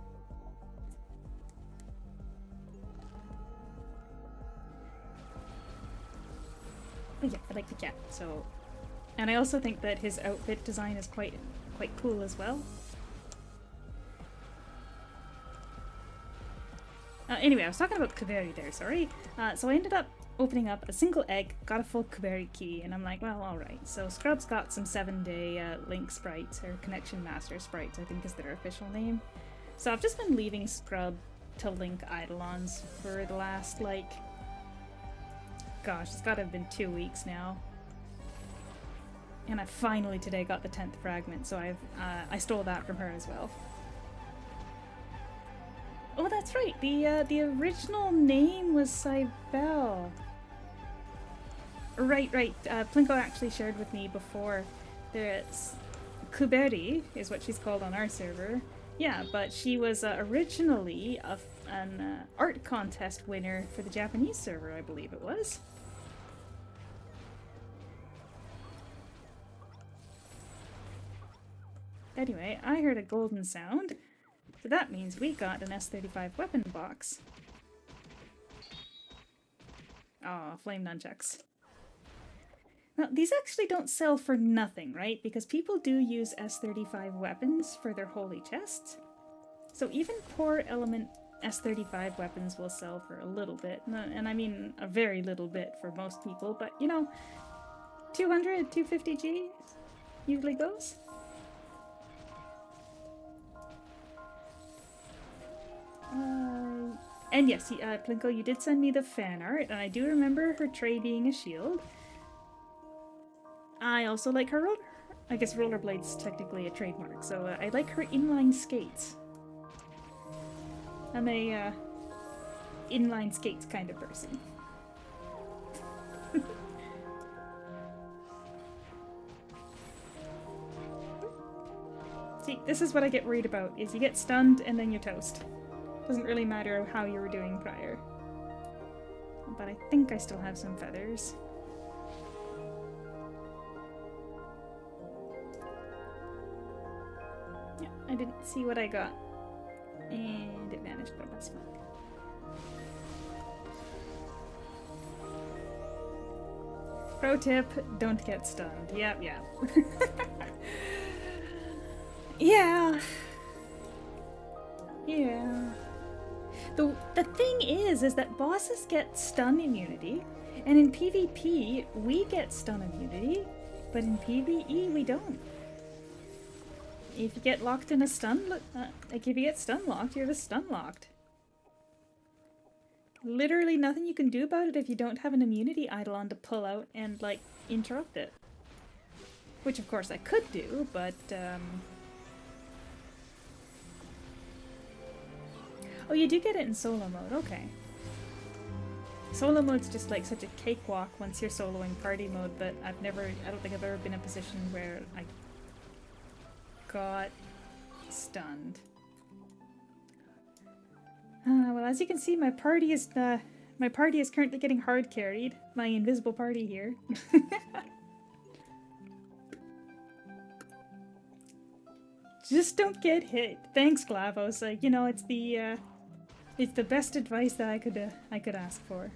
But yeah, I like the cat, so... And I also think that his outfit design is quite cool as well. Anyway, I was talking about Kuberi there, sorry. So I ended up opening up a single egg, got a full Kuberi key, and I'm like, well, alright. So Scrub's got some 7-day Link sprites, or Connection Master sprites, I think is their official name. So I've just been leaving Scrub to Link Eidolons for the last, like... Gosh, it's gotta have been 2 weeks now. And I finally today got the 10th fragment, so I stole that from her as well. Oh, that's right. The original name was Cybele. Right. Plinko actually shared with me before. There's Kuberi is what she's called on our server. Yeah, but she was originally an art contest winner for the Japanese server, I believe it was. Anyway, I heard a golden sound, so that means we got an S35 weapon box. Aw, flame nunchucks. Now, these actually don't sell for nothing, right? Because people do use S35 weapons for their holy chests. So even poor element S35 weapons will sell for a little bit. And I mean a very little bit for most people, but you know, 200, 250 G usually goes. And yes, Plinko, you did send me the fan art, and I do remember her tray being a shield. I also like her I guess rollerblade's technically a trademark, so I like her inline skates. I'm a inline skates kind of person. See, this is what I get worried about, is you get stunned and then you're toast. Doesn't really matter how you were doing prior. But I think I still have some feathers. Yeah, I didn't see what I got. And it vanished, but that's fine. Pro tip, don't get stunned. Yep. Yeah. The thing is that bosses get stun immunity, and in PvP we get stun immunity, but in PvE we don't. If you get locked in a stun, like if you get stun locked, you're just stun locked. Literally nothing you can do about it if you don't have an immunity eidolon to pull out and like interrupt it. Which of course I could do, but oh, you do get it in solo mode, okay. Solo mode's just like such a cakewalk once you're soloing party mode that I don't think I've ever been in a position where I got stunned. Well, as you can see, my party is currently getting hard carried. My invisible party here. Just don't get hit. Thanks, Glavos. Like, you know, it's the best advice that I could ask for.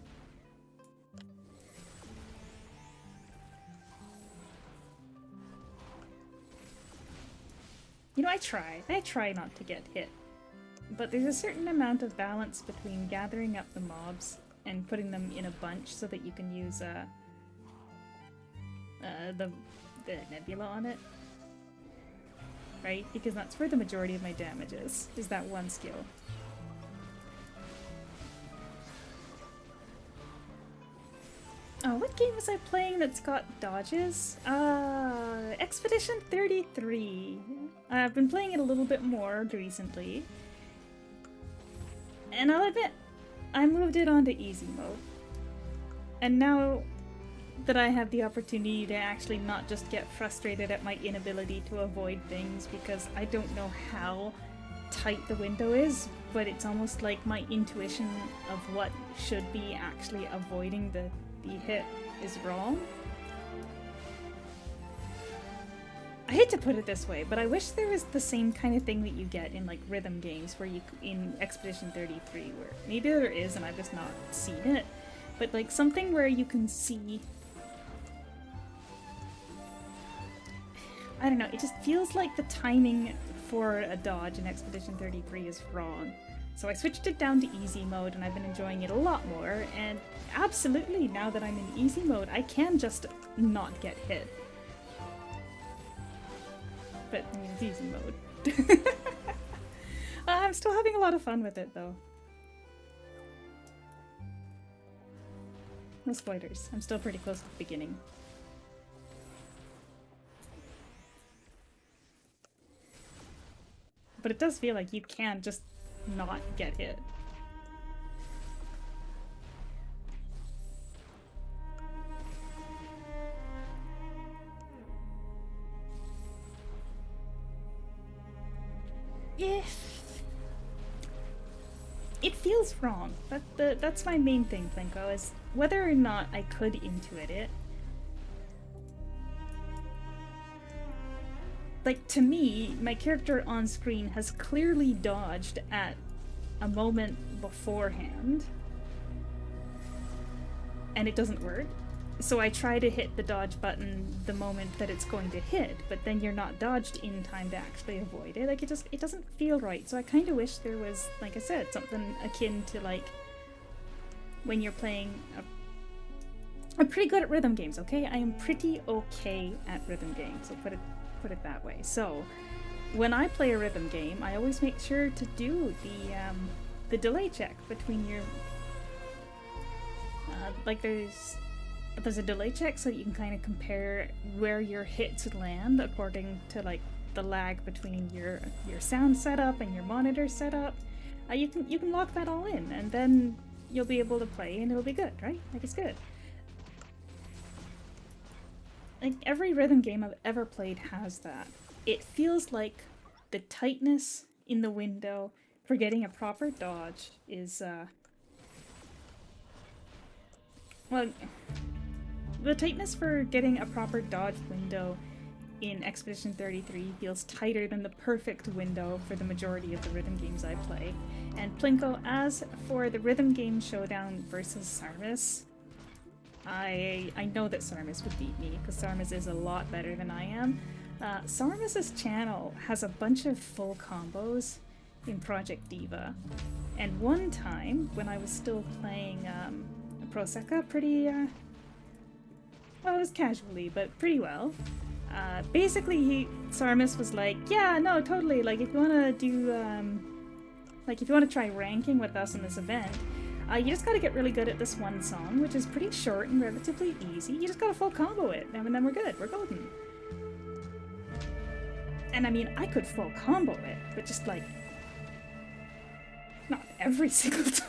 You know, I try not to get hit. But there's a certain amount of balance between gathering up the mobs and putting them in a bunch so that you can use the nebula on it. Right? Because that's where the majority of my damage is that one skill. Oh, what game was I playing that's got dodges? Expedition 33. I've been playing it a little bit more recently. And I'll admit, I moved it onto easy mode. And now that I have the opportunity to actually not just get frustrated at my inability to avoid things because I don't know how tight the window is, but it's almost like my intuition of what should be actually avoiding the hit is wrong. I hate to put it this way, but I wish there was the same kind of thing that you get in like rhythm games where you in Expedition 33, where maybe there is and I've just not seen it, but like something where you can see, I don't know, it just feels like the timing for a dodge in Expedition 33 is wrong. So I switched it down to easy mode and I've been enjoying it a lot more, and absolutely now that I'm in easy mode I can just not get hit. But I mean, it's easy mode. I'm still having a lot of fun with it though. No spoilers, I'm still pretty close to the beginning. But it does feel like you can just not get hit. Yeah. It feels wrong. That's my main thing, Plinko, is whether or not I could intuit it. Like, to me, my character on screen has clearly dodged at a moment beforehand, and it doesn't work. So I try to hit the dodge button the moment that it's going to hit, but then you're not dodged in time to actually avoid it. Like, it doesn't feel right. So I kind of wish there was, like I said, something akin to, like, when you're playing I'm pretty good at rhythm games, okay? I am pretty okay at rhythm games, so put it that way. So when I play a rhythm game, I always make sure to do the delay check between your like there's a delay check so that you can kind of compare where your hits land according to like the lag between your sound setup and your monitor setup. You can lock that all in, and then you'll be able to play and it'll be good, right? Like, it's good. Like, every rhythm game I've ever played has that. It feels like the tightness in the window for getting a proper dodge is, well, the tightness for getting a proper dodge window in Expedition 33 feels tighter than the perfect window for the majority of the rhythm games I play. And Plinko, as for the rhythm game showdown versus Sarmus, I know that Sarmus would beat me, because Sarmus is a lot better than I am. Sarmus's channel has a bunch of full combos in Project Diva, and one time, when I was still playing Prosecca pretty, well, it was casually, but pretty well, basically Sarmus was like, yeah, no, totally, like, if you wanna do, like, if you wanna try ranking with us in this event, you just gotta get really good at this one song, which is pretty short and relatively easy. You just gotta full combo it, and then we're good. We're golden. And I mean, I could full combo it, but just like, not every single time.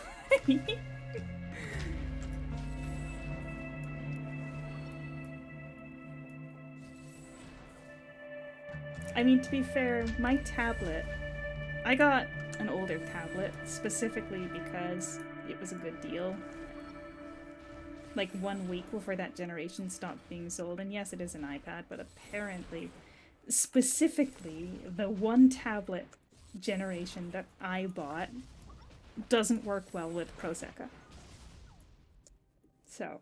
I mean, to be fair, my tablet, I got an older tablet specifically because it was a good deal. Like 1 week before that generation stopped being sold, and yes, it is an iPad, but apparently, specifically, the one tablet generation that I bought doesn't work well with Prosecca. So,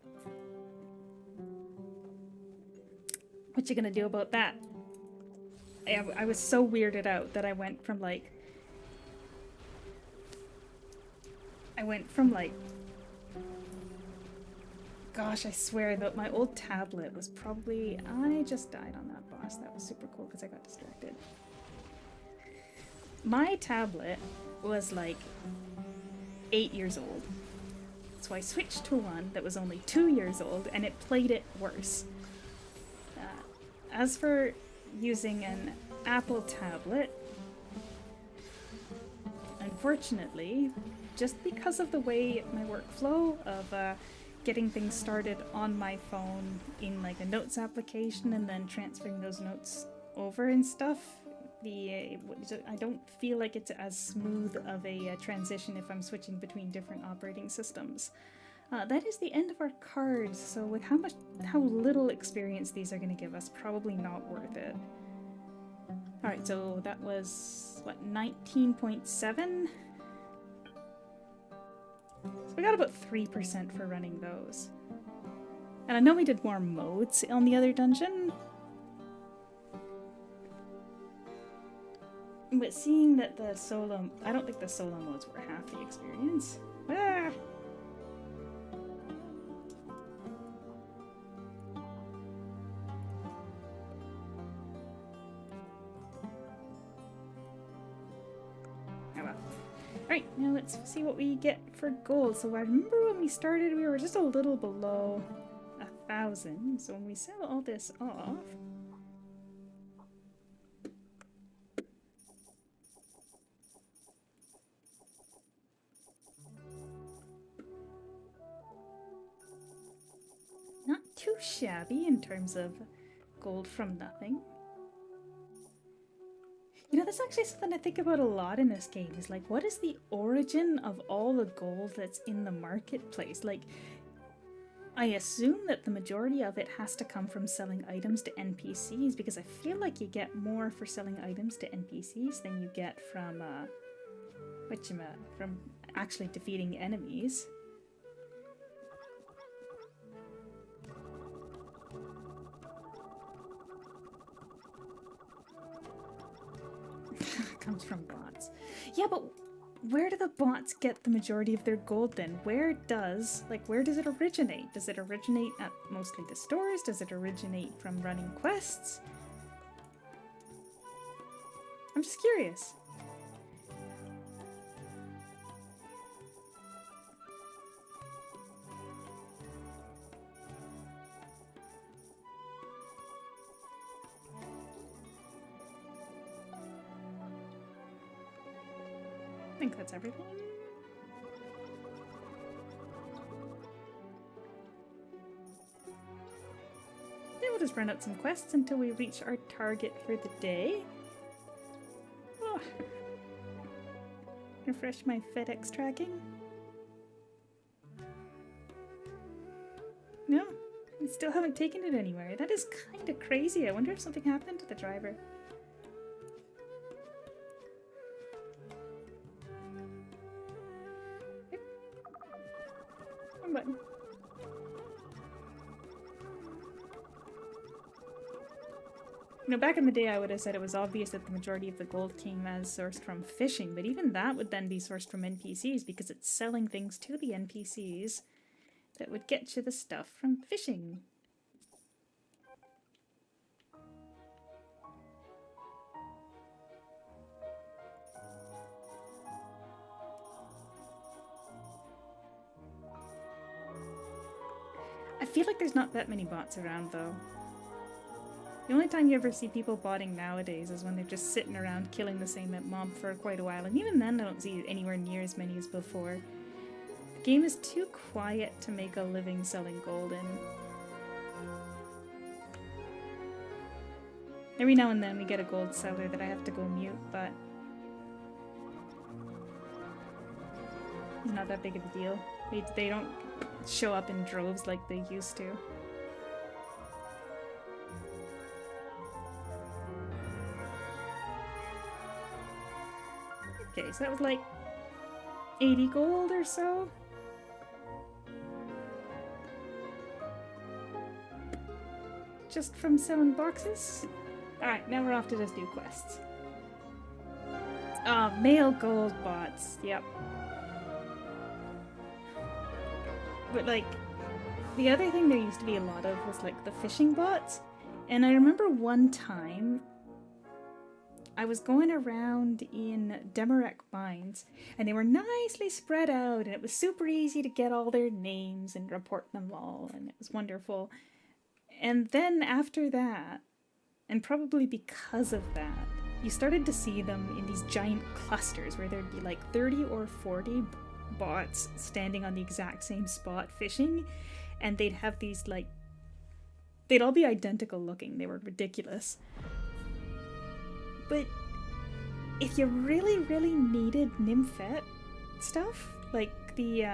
what you gonna do about that? I was so weirded out that I went from like, gosh, I swear that my old tablet was probably, I just died on that boss. That was super cool because I got distracted. My tablet was like 8 years old. So I switched to one that was only 2 years old, and it played it worse. As for using an Apple tablet, unfortunately, just because of the way my workflow of getting things started on my phone in like a notes application and then transferring those notes over and stuff, I don't feel like it's as smooth of a transition if I'm switching between different operating systems. That is the end of our cards, so with how little experience these are going to give us, probably not worth it. Alright, so that was, what, 19.7? So we got about 3% for running those. And I know we did more modes on the other dungeon. But seeing that the solo... I don't think the solo modes were half the experience. Ah! Alright, now let's see what we get for gold. So I remember when we started, we were just a little below 1,000. So when we sell all this off... Not too shabby in terms of gold from nothing. You know, that's actually something I think about a lot in this game, is like, what is the origin of all the gold that's in the marketplace? Like, I assume that the majority of it has to come from selling items to NPCs, because I feel like you get more for selling items to NPCs than you get from, from actually defeating enemies. Comes from bots. Yeah, but where do the bots get the majority of their gold then? Where does it originate? Does it originate at mostly the stores? Does it originate from running quests? I'm just curious. I think that's everything. Then we'll just run out some quests until we reach our target for the day. Oh. Refresh my FedEx tracking. No, we still haven't taken it anywhere. That is kind of crazy. I wonder if something happened to the driver. Button. You know, back in the day I would have said it was obvious that the majority of the gold came as sourced from fishing, but even that would then be sourced from NPCs because it's selling things to the NPCs that would get you the stuff from fishing. I feel like there's not that many bots around, though. The only time you ever see people botting nowadays is when they're just sitting around killing the same mob for quite a while, and even then I don't see anywhere near as many as before. The game is too quiet to make a living selling gold in. Every now and then we get a gold seller that I have to go mute, but it's not that big of a deal. They don't show up in droves like they used to. Okay, so that was like 80 gold or so. Just from selling boxes. Alright, now we're off to just do quests. Male gold bots, yep. But like, the other thing there used to be a lot of was like the fishing bots. And I remember one time I was going around in Demarek mines and they were nicely spread out and it was super easy to get all their names and report them all and it was wonderful. And then after that, and probably because of that, you started to see them in these giant clusters where there'd be like 30 or 40 bots standing on the exact same spot fishing, and they'd have these like, they'd all be identical looking. They were ridiculous. But if you really, really needed Nymphette stuff, like the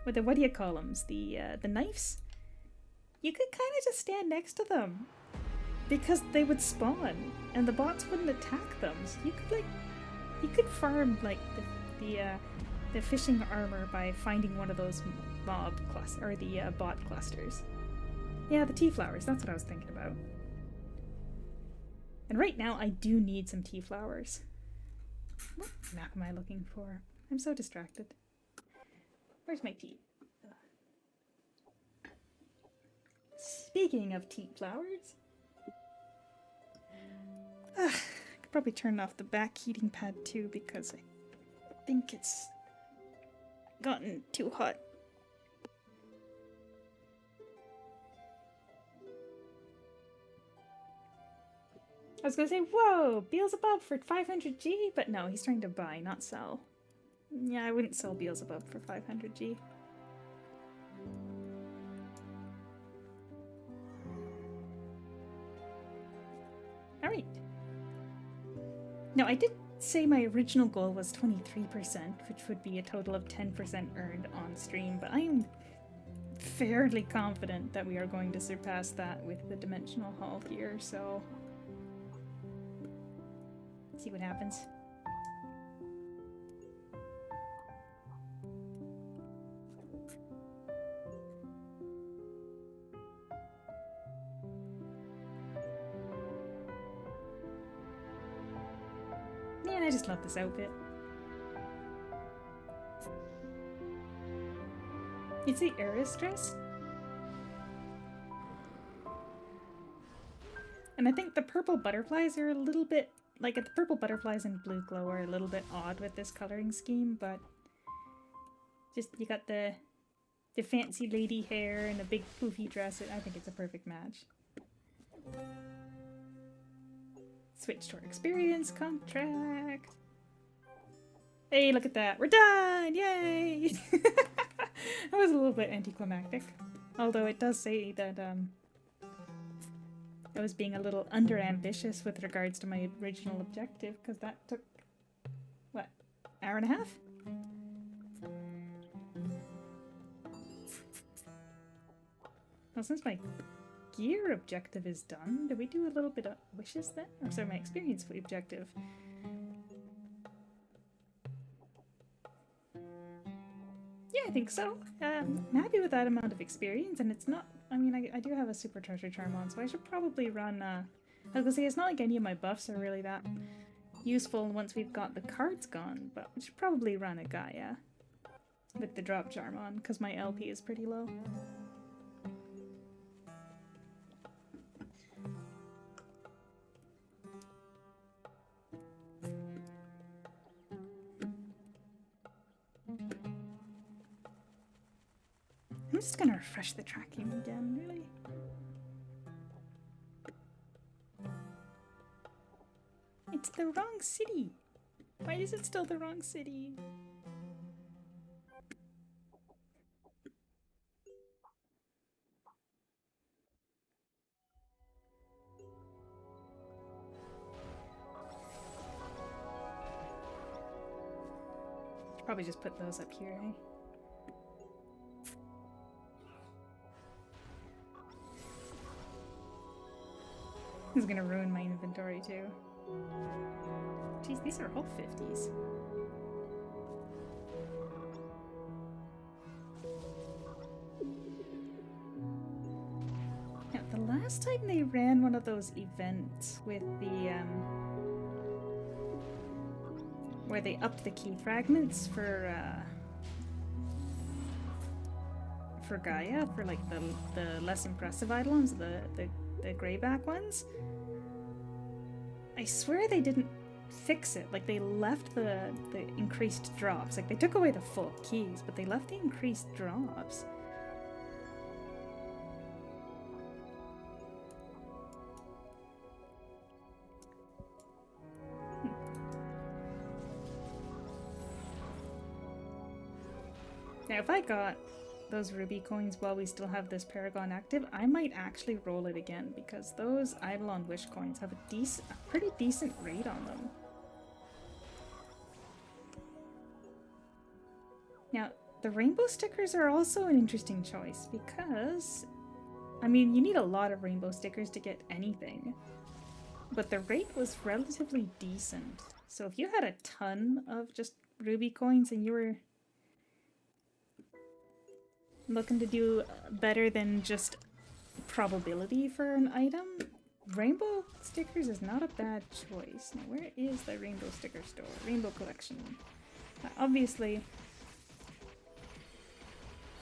what do you call them? The knives? You could kind of just stand next to them. Because they would spawn, and the bots wouldn't attack them. So you could farm like the fishing armor by finding one of those mob cluster or the bot clusters. Yeah, the tea flowers. That's what I was thinking about. And right now, I do need some tea flowers. What map am I looking for? I'm so distracted. Where's my tea? Speaking of tea flowers, I could probably turn off the back heating pad too because I think it's gotten too hot. I was gonna say, whoa, Beelzebub for 500G, but no, he's trying to buy, not sell. Yeah, I wouldn't sell Beelzebub for 500G. Alright. Now, I did say my original goal was 23%, which would be a total of 10% earned on stream, but I am fairly confident that we are going to surpass that with the Dimensional Haul here, so... see what happens. Man, I just love this outfit. It's the Eris dress. And I think the purple butterflies are a little bit, like the purple butterflies and blue glow are a little bit odd with this coloring scheme, but just, you got the fancy lady hair and a big poofy dress. I think it's a perfect match. Switch to our experience contract. Hey, look at that. We're done! Yay! That was a little bit anticlimactic. Although it does say that I was being a little under-ambitious with regards to my original objective, because that took, what, hour and a half? Well, since my gear objective is done, did we do a little bit of wishes then? Or sorry, my experience objective. Yeah, I think so. I'm happy with that amount of experience, and it's not, I mean, I do have a super treasure charm on, so I should probably run, I was gonna say, it's not like any of my buffs are really that useful once we've got the cards gone, but we should probably run a Gaia with the drop charm on, because my LP is pretty low. I'm just gonna refresh the tracking again, really. It's the wrong city! Why is it still the wrong city? Should probably just put those up here, eh? This is gonna ruin my inventory too. Jeez, these are all 50s. Now, the last time they ran one of those events with the, where they upped the key fragments for Gaia, for like the less impressive items, the grayback ones. I swear they didn't fix it. Like, they left the increased drops. Like, they took away the full keys, but they left the increased drops. Now, if I got those ruby coins while we still have this Paragon active, I might actually roll it again, because those Eidolon Wish coins have a pretty decent rate on them. Now, the rainbow stickers are also an interesting choice, because I mean, you need a lot of rainbow stickers to get anything. But the rate was relatively decent. So if you had a ton of just ruby coins and you were looking to do better than just probability for an item, rainbow stickers is not a bad choice. Now, where is the rainbow sticker store? Rainbow collection. Obviously,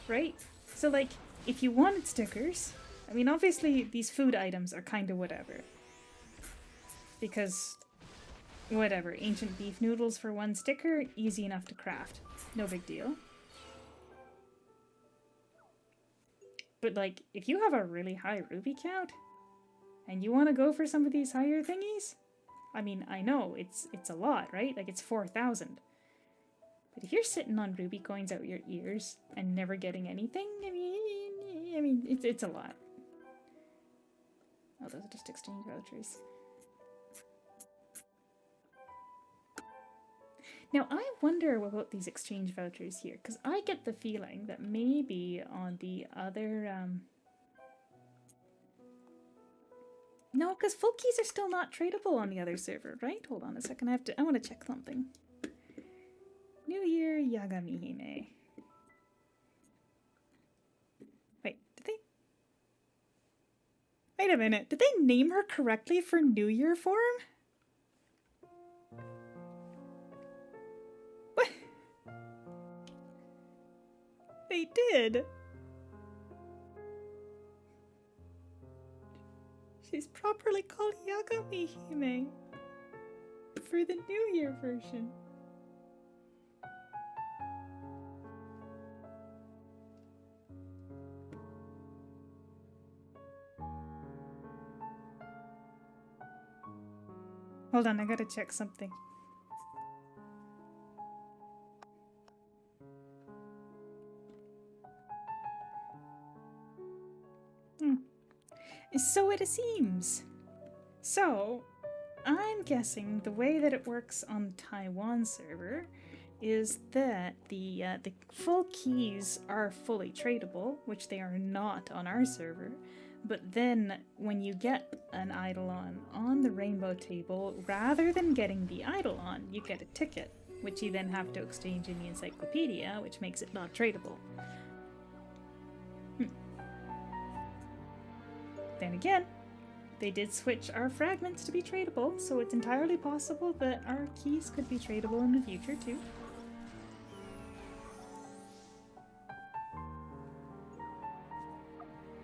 right? So, like, if you wanted stickers, I mean, obviously these food items are kind of whatever. Because, whatever, ancient beef noodles for one sticker, easy enough to craft. No big deal. But, like, if you have a really high ruby count, and you want to go for some of these higher thingies, I mean, I know, it's a lot, right? Like, it's 4,000. But if you're sitting on ruby coins out your ears and never getting anything, I mean, it's a lot. Oh, those are just exchange vouchers. Now, I wonder about these exchange vouchers here, because I get the feeling that maybe on the other, no, because full keys are still not tradable on the other server, right? Hold on a second, I want to check something. New Year Yagami Hime. Wait, did they? Wait a minute, did they name her correctly for New Year form? What? They did. She's properly called Yagami Hime for the New Year version. Hold on, I gotta check something. So it seems. So, I'm guessing the way that it works on the Taiwan server is that the full keys are fully tradable, which they are not on our server. But then, when you get an Eidolon on the rainbow table, rather than getting the Eidolon, you get a ticket, which you then have to exchange in the encyclopedia, which makes it not tradable. Then again, they did switch our fragments to be tradable, so it's entirely possible that our keys could be tradable in the future too.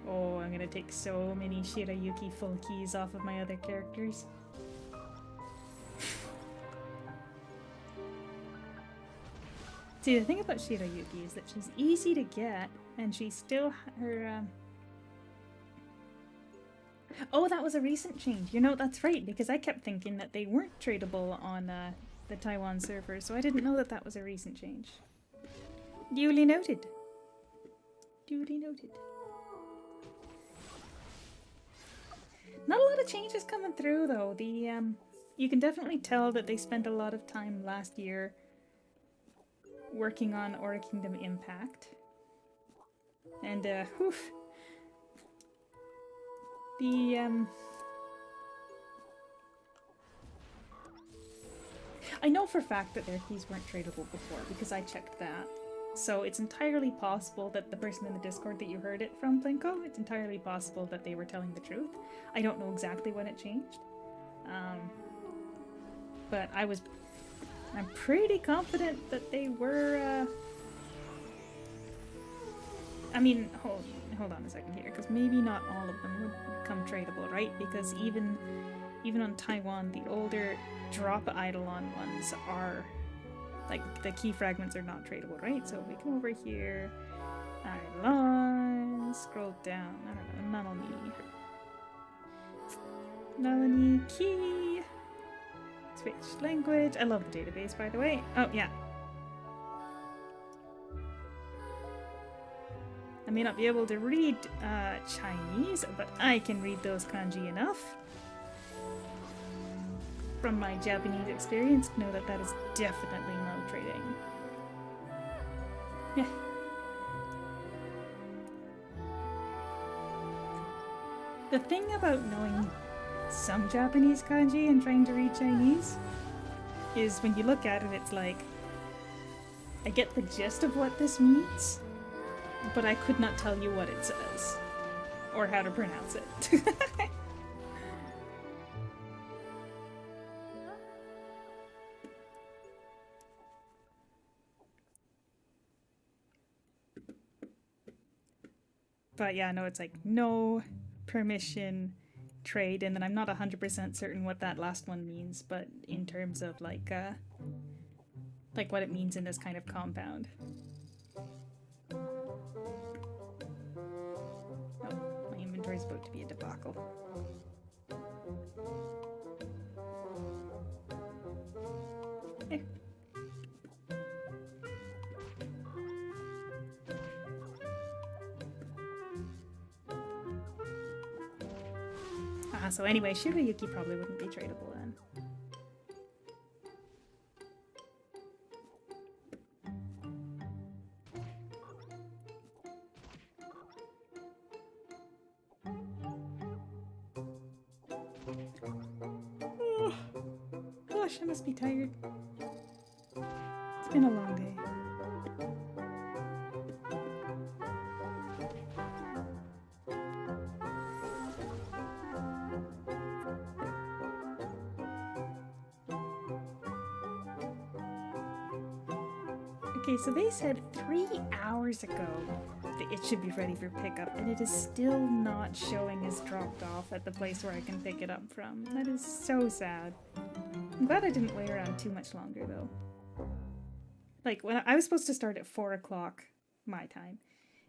Oh, I'm gonna take so many Shirayuki full keys off of my other characters. See, the thing about Shirayuki is that she's easy to get, and she's still her, Oh, that was a recent change. You know, that's right, because I kept thinking that they weren't tradable on the Taiwan server, so I didn't know that that was a recent change. Duly noted. Duly noted. Not a lot of changes coming through, though. You can definitely tell that they spent a lot of time last year working on Aura Kingdom Impact. And, whew. I know for a fact that their keys weren't tradable before, because I checked that. So it's entirely possible that the person in the Discord that you heard it from, Plinko, it's entirely possible that they were telling the truth. I don't know exactly when it changed. But I'm pretty confident that they were, I mean, hold on a second here, because maybe not all of them would become tradable, right? Because even on Taiwan, the older drop Eidolon ones are, like, the key fragments are not tradable, right? So if we come over here, Eidolon, scroll down, I don't know, Nalani key, switch language. I love the database, by the way. Oh, yeah. I may not be able to read Chinese, but I can read those kanji enough from my Japanese experience to know that that is definitely no trading. Yeah. The thing about knowing some Japanese kanji and trying to read Chinese is when you look at it, it's like, I get the gist of what this means, but I could not tell you what it says or how to pronounce it. But yeah, no, it's like no permission trade, and then I'm not 100% certain what that last one means, but in terms of like what it means in this kind of compound. Oh, my inventory's about to be a debacle. There. So anyway, Shirayuki probably wouldn't be tradable then. Oh, gosh, I must be tired. It's been a long day. Okay, so they said 3 hours ago that it should be ready for pickup, and it is still not showing as dropped off at the place where I can pick it up from. That is so sad. I'm glad I didn't wait around too much longer, though. Like, when I was supposed to start at 4 o'clock my time,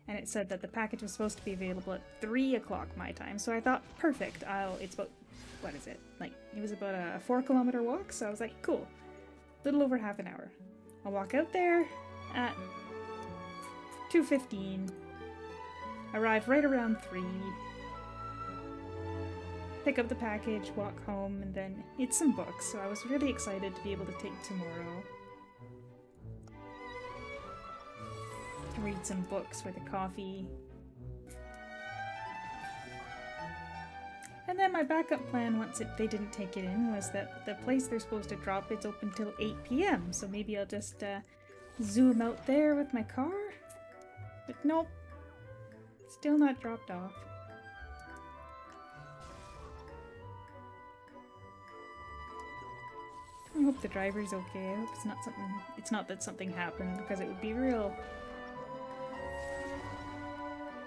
and it said that the package was supposed to be available at 3 o'clock my time, so I thought, perfect, it's about, what is it? Like, it was about a 4-kilometer walk, so I was like, cool. Little over half an hour. I'll walk out there at 2:15, arrive right around 3, pick up the package, walk home, and then eat some books, so I was really excited to be able to take tomorrow. To read some books for the coffee. And then my backup plan, once they didn't take it in, was that the place they're supposed to drop it's open till 8 p.m. So maybe I'll just zoom out there with my car. But nope, still not dropped off. I hope the driver's okay. I hope it's not that something happened, because it would be real.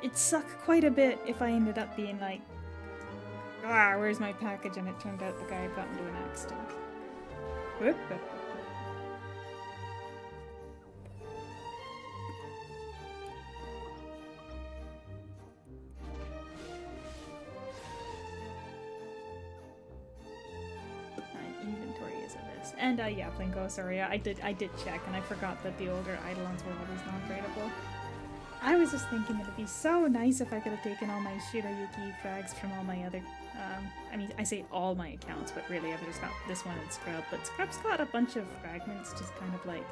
It'd suck quite a bit if I ended up being like, where's my package? And it turned out the guy had gotten into an accident. Whoop. Inventory is a mess. And yeah, Plinko, sorry, I did check, and I forgot that the older Eidolons were always non-tradable. I was just thinking it'd be so nice if I could have taken all my Shirayuki frags from all my other, I mean, I say all my accounts, but really I've just got this one and Scrub, but Scrub's got a bunch of fragments just kind of like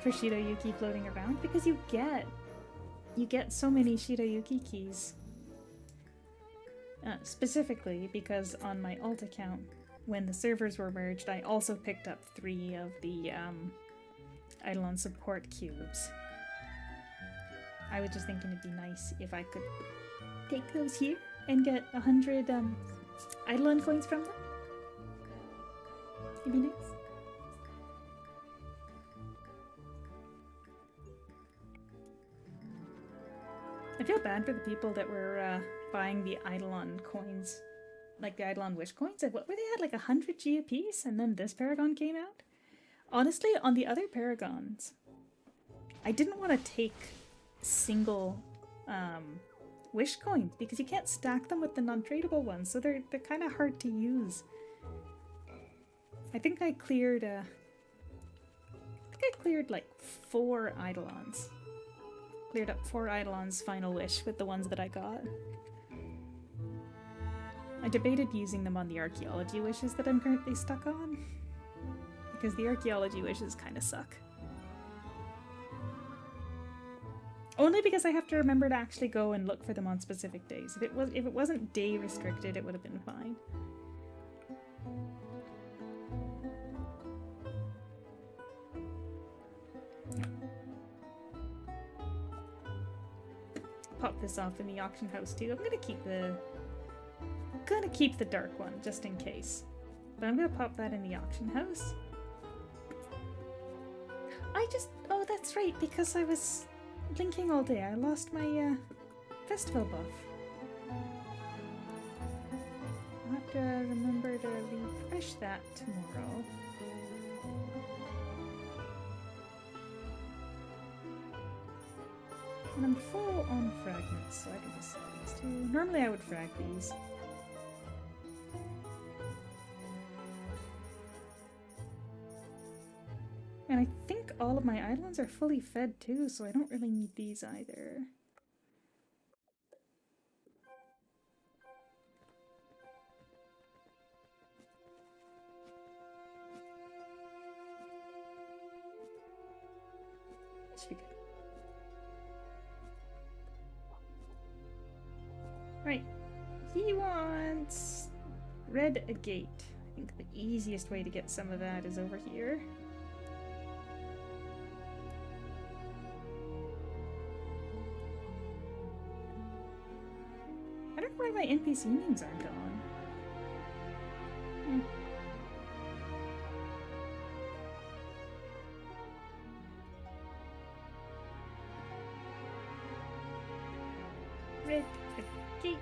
for Shirayuki floating around, because you get so many Shirayuki keys. Specifically because on my alt account, when the servers were merged, I also picked up 3 of the Eidolon support cubes. I was just thinking it'd be nice if I could take those here and get 100 Eidolon coins from them. It'd be nice. I feel bad for the people that were buying the Eidolon coins, like the Eidolon Wish coins. What were they at, like 100 G a piece, and then this Paragon came out? Honestly, on the other Paragons, I didn't want to take single wish coins because you can't stack them with the non-tradable ones, so they're kind of hard to use. I think I cleared like 4 Eidolons. Cleared up 4 Eidolons final wish with the ones that I got. I debated using them on the archaeology wishes that I'm currently stuck on, because the archaeology wishes kind of suck. Only because I have to remember to actually go and look for them on specific days. If it wasn't day restricted, it would have been fine. Pop this off in the auction house too. I'm gonna keep the dark one just in case. But I'm gonna pop that in the auction house. Oh, that's right, because I was linking all day. I lost my festival buff. I'll have to remember to refresh that tomorrow. And I'm full on fragments, so I can just sell these too. Normally I would frag these. And I think all of my islands are fully fed too, so I don't really need these either. That should be good. Right, he wants red agate. I think the easiest way to get some of that is over here. I don't know why my NPC names aren't on. Red agate.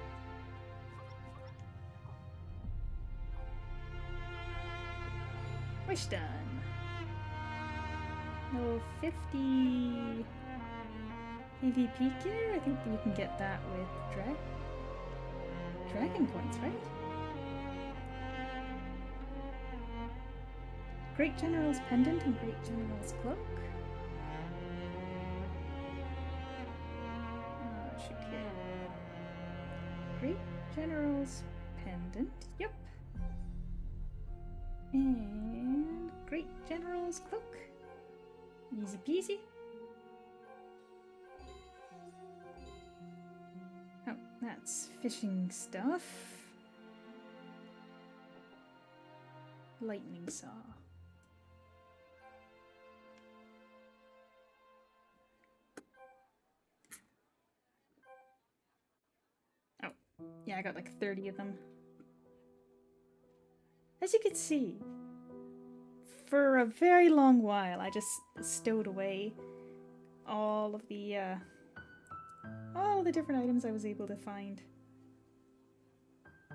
Wish done. No 50 PvP gear? I think you can get that with dragon points, right? Great General's Pendant and Great General's Cloak. Oh, shoot, yeah. Great General's Pendant, yep. And Great General's Cloak. Easy peasy. Oh, that's fishing stuff. Lightning saw. Oh, yeah, I got like 30 of them. As you can see, for a very long while, I just stowed away all of the different items I was able to find.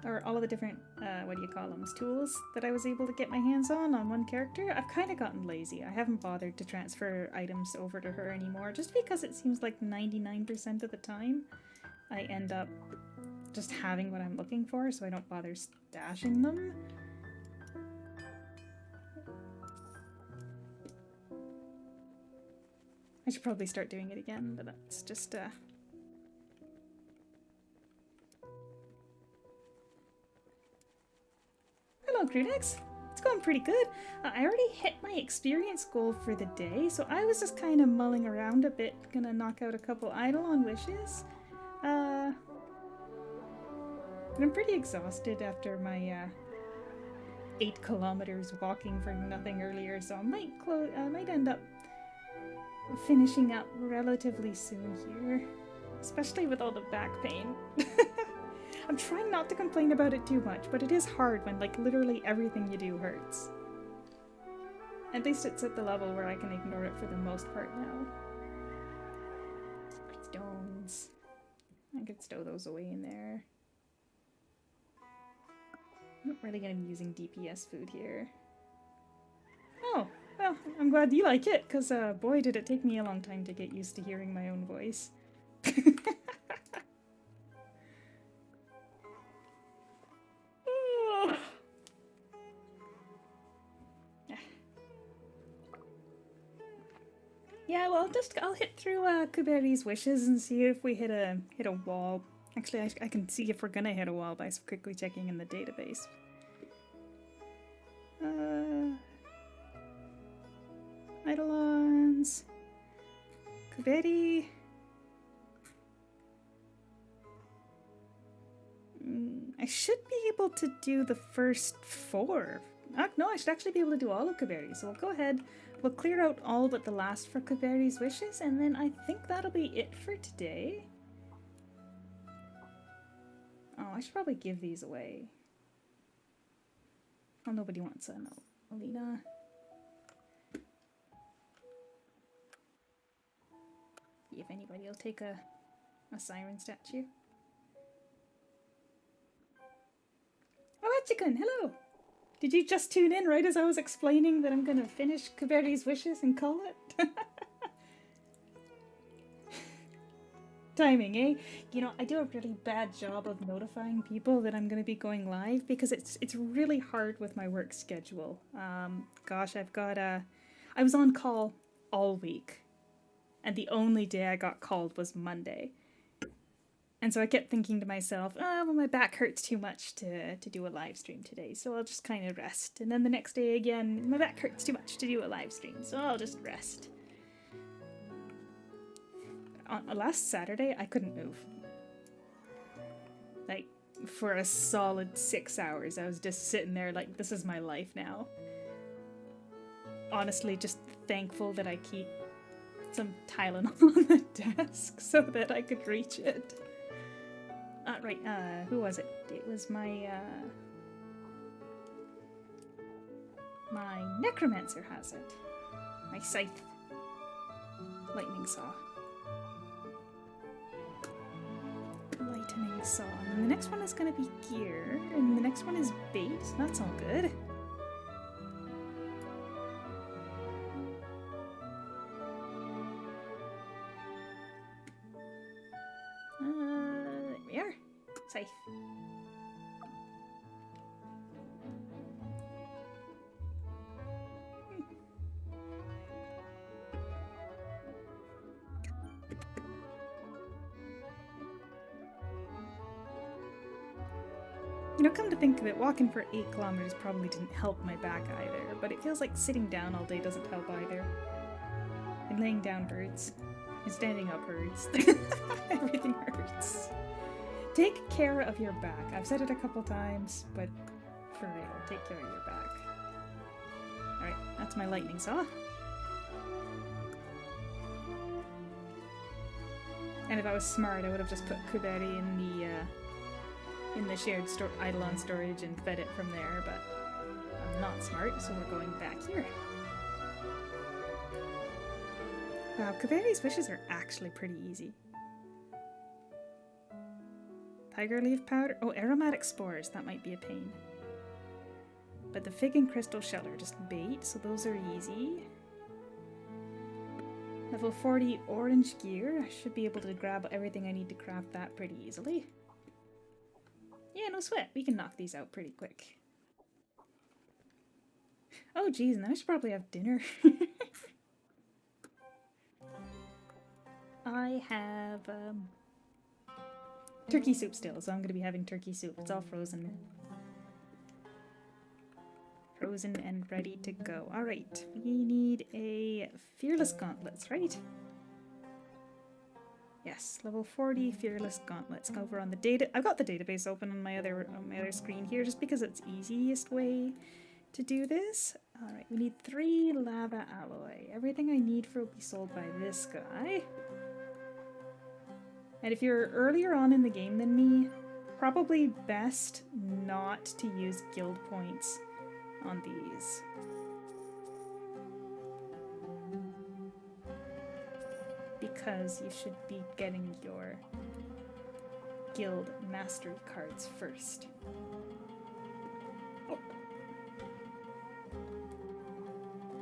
Or all of the different, what do you call them, tools that I was able to get my hands on one character. I've kind of gotten lazy. I haven't bothered to transfer items over to her anymore, just because it seems like 99% of the time I end up just having what I'm looking for, so I don't bother stashing them. I should probably start doing it again, but that's just, Hello, Crudex. It's going pretty good. I already hit my experience goal for the day, so I was just kind of mulling around a bit, gonna knock out a couple Eidolon wishes. I'm pretty exhausted after my 8 kilometers walking for nothing earlier, so I might end up finishing up relatively soon here, especially with all the back pain. I'm trying not to complain about it too much, but it is hard when like literally everything you do hurts. At least it's at the level where I can ignore it for the most part now. Secret stones. I could stow those away in there. I'm not really going to be using DPS food here. Oh, well, I'm glad you like it, because boy did it take me a long time to get used to hearing my own voice. Yeah, well, I'll hit through Kuberi's wishes and see if we hit a wall. Actually, I can see if we're gonna hit a wall by quickly checking in the database. Eidolons, Kuberi, I should be able to do the first 4. No, I should actually be able to do all of Kaveri's. So we'll go ahead. We'll clear out all but the last for Kaveri's wishes, and then I think that'll be it for today. Oh, I should probably give these away. Oh, nobody wants a no. Alina. See if anybody will take a siren statue. Oh, Hachikun, hello! Did you just tune in right as I was explaining that I'm gonna finish Kaveri's wishes and call it? Timing, eh? You know, I do a really bad job of notifying people that I'm gonna be going live because it's really hard with my work schedule. Gosh, I was on call all week, and the only day I got called was Monday. And so I kept thinking to myself, oh, well, my back hurts too much to do a live stream today, so I'll just kind of rest. And then the next day again, my back hurts too much to do a live stream, so I'll just rest. Last Saturday, I couldn't move. Like, for a solid 6 hours, I was just sitting there like, this is my life now. Honestly, just thankful that I keep some Tylenol on the desk so that I could reach it. Right, who was it? It was my necromancer has it. My scythe. Lightning saw. Lightning saw. And the next one is gonna be gear, and the next one is bait. That's all good. There we are. Scythe. You know, come to think of it, walking for 8 kilometers probably didn't help my back either, but it feels like sitting down all day doesn't help either. And laying down hurts. And standing up hurts. Everything hurts. Take care of your back. I've said it a couple times, but for real, take care of your back. Alright, that's my lightning saw. And if I was smart, I would have just put Kuberi in the shared Eidolon storage and fed it from there, but I'm not smart, so we're going back here. Wow, Kuberi's wishes are actually pretty easy. Tiger leaf powder? Oh, aromatic spores, that might be a pain. But the fig and crystal shell are just bait, so those are easy. Level 40 orange gear, I should be able to grab everything I need to craft that pretty easily. Yeah, no sweat, we can knock these out pretty quick. Oh geez, and I should probably have dinner. I have turkey soup still, so I'm going to be having turkey soup. It's all frozen. Frozen and ready to go. Alright, we need a Fearless Gauntlets, right? Yes, level 40 Fearless Gauntlets. Over on the data. I've got the database open on my other screen here just because it's the easiest way to do this. Alright, we need 3 lava alloy. Everything I need will be sold by this guy. And if you're earlier on in the game than me, probably best not to use guild points on these. Because you should be getting your guild mastery cards first. Oh.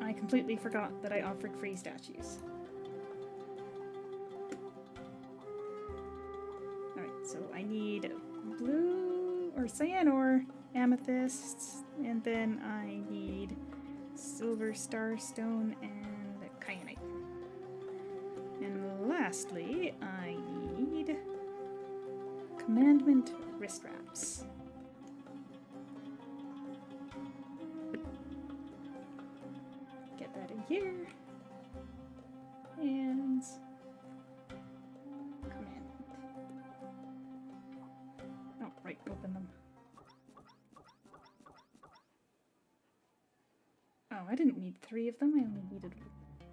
I completely forgot that I offered free statues. So I need blue or cyan or amethysts, and then I need silver starstone and kyanite. And lastly, I need commandment wrist wraps. Get that in here. And right, open them. I didn't need 3 of them, I only needed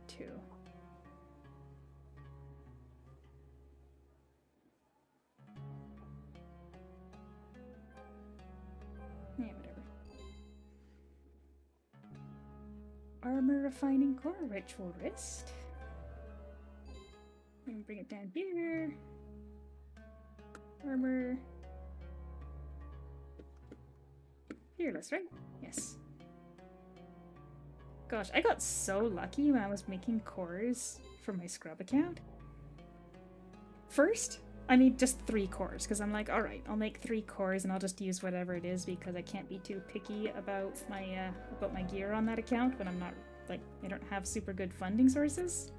2. Yeah, whatever. Armor refining core, ritual wrist. I'm gonna bring it down here. Armor. Fearless, right? Yes. Gosh, I got so lucky when I was making cores for my scrub account. First, I made just 3 cores because I'm like, all right, I'll make 3 cores and I'll just use whatever it is because I can't be too picky about my gear on that account when I'm not, like, I don't have super good funding sources.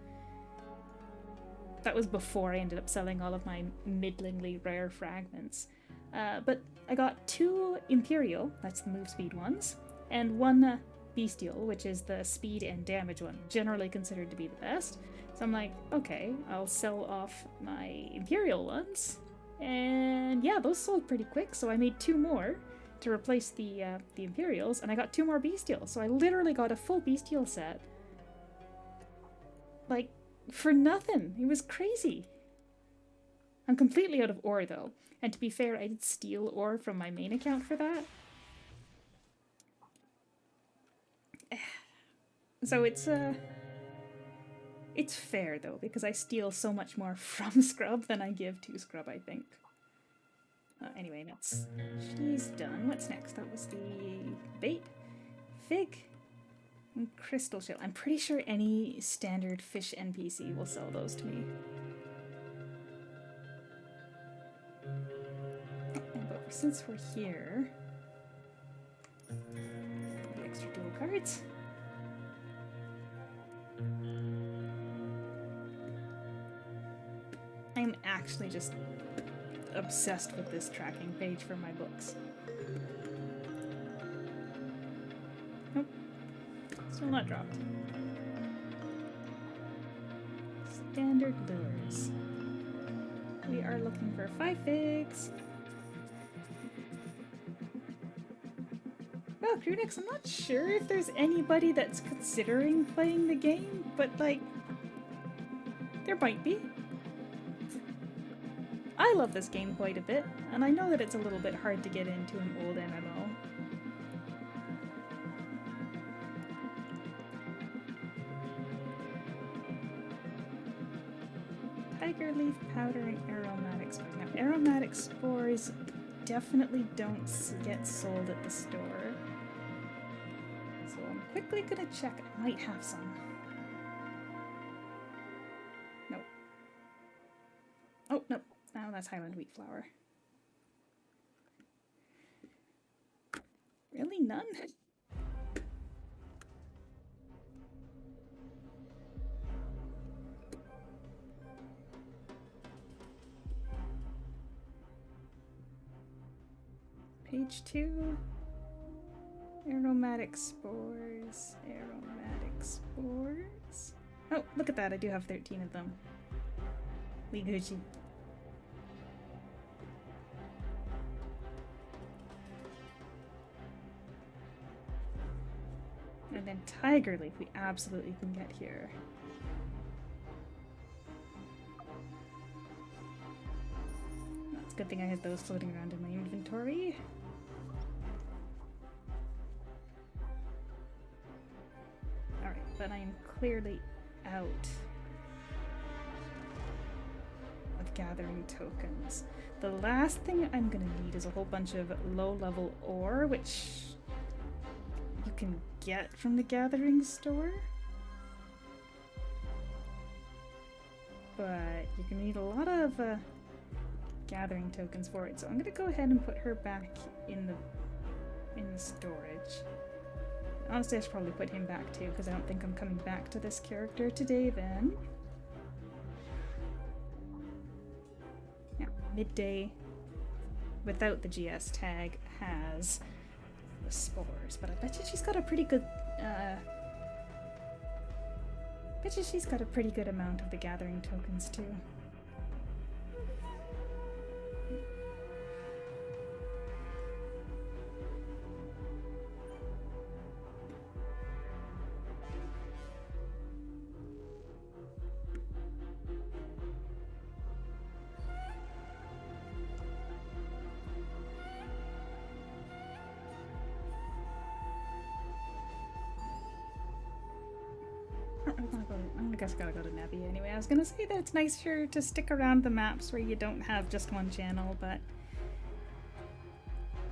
That was before I ended up selling all of my middlingly rare fragments. But I got 2 Imperial, that's the move speed ones, and 1 Bestial, which is the speed and damage one, generally considered to be the best. So I'm like, okay, I'll sell off my Imperial ones. And yeah, those sold pretty quick, so I made 2 more to replace the Imperials, and I got 2 more Bestials. So I literally got a full Bestial set. Like, for nothing. It was crazy. I'm completely out of ore though. And to be fair, I did steal ore from my main account for that. So it's fair though, because I steal so much more from Scrub than I give to Scrub, I think. Anyway, she's done. What's next? That was the bait, fig, and crystal shell. I'm pretty sure any standard fish NPC will sell those to me. But since we're here, the extra dual cards. I'm actually just obsessed with this tracking page for my books. Nope. Still not dropped. Standard lures. We are looking for 5 figs. Well, Crewnex, I'm not sure if there's anybody that's considering playing the game, but like, there might be. I love this game quite a bit, and I know that it's a little bit hard to get into an old MMO. Tiger leaf powder and aromatic spores. Now, aromatic spores definitely don't get sold at the store. So I'm quickly gonna check. I might have some. Nope. Oh, nope. Oh, that's Highland wheat flour. Really? None? Page 2. Aromatic spores. Aromatic spores. Oh, look at that. I do have 13 of them. We Gucci. And then tiger leaf we absolutely can get here. It's a good thing I had those floating around in my inventory. Alright, but I am clearly out of gathering tokens. The last thing I'm gonna need is a whole bunch of low-level ore, which you can get from the gathering store. But you're gonna need a lot of gathering tokens for it, so I'm gonna go ahead and put her back in the storage. Honestly, I should probably put him back too, because I don't think I'm coming back to this character today then. Yeah, midday without the GS tag has the spores, but I bet you she's got a pretty good amount of the gathering tokens too. wanna go to, I guess I gotta go to Nebby anyway. I was gonna say that it's nicer to stick around the maps where you don't have just one channel, but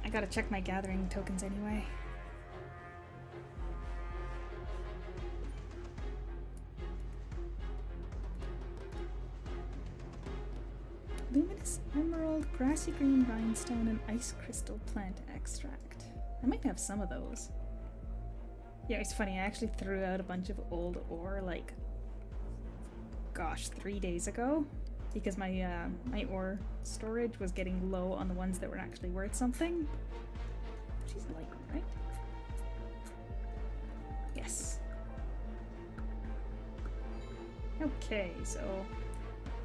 I gotta check my gathering tokens anyway. Luminous emerald, grassy green rhinestone, and ice crystal plant extract. I might have some of those. Yeah, it's funny, I actually threw out a bunch of old ore, like, gosh, 3 days ago, because my my ore storage was getting low on the ones that were actually worth something. She's a light one, right? Yes. Okay, so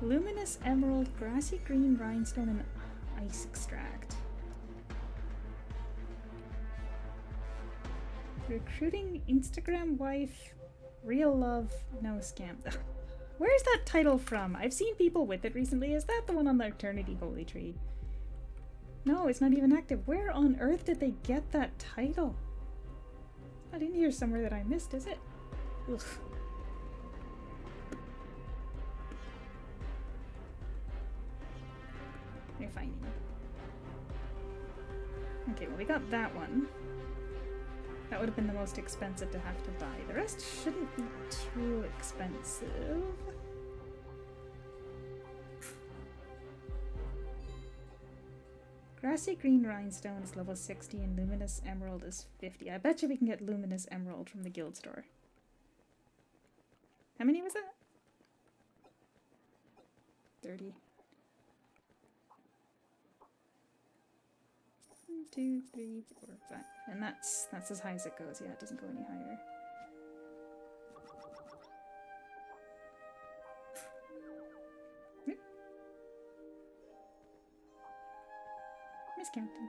luminous emerald, grassy green rhinestone, and ice extract. Recruiting Instagram wife, real love, no scam. Where's that title from? I've seen people with it recently. Is that the one on the Eternity Holy Tree? No, it's not even active. Where on earth did they get that title? Not in here somewhere that I missed, is it? Ugh. You're finding it. Okay, well we got that one. That would have been the most expensive to have to buy. The rest shouldn't be too expensive. Grassy green rhinestone is level 60 and luminous emerald is 50. I bet you we can get luminous emerald from the guild store. How many was that? 30. 1, 2, 3, 4, 5. And that's as high as it goes. Yeah, it doesn't go any higher. Miscounting.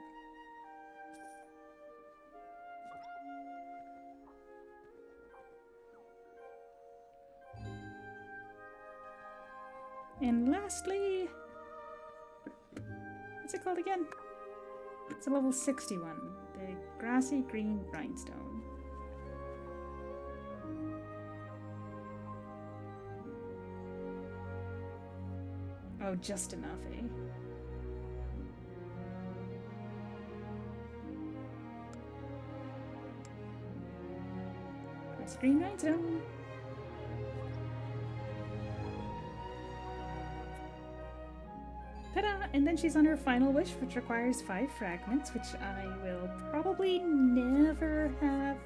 And lastly, what's it called again? It's a level 61, the grassy green rhinestone. Oh, just enough, eh? Grassy green rhinestone. Ta-da! And then she's on her final wish, which requires 5 fragments, which I will probably never have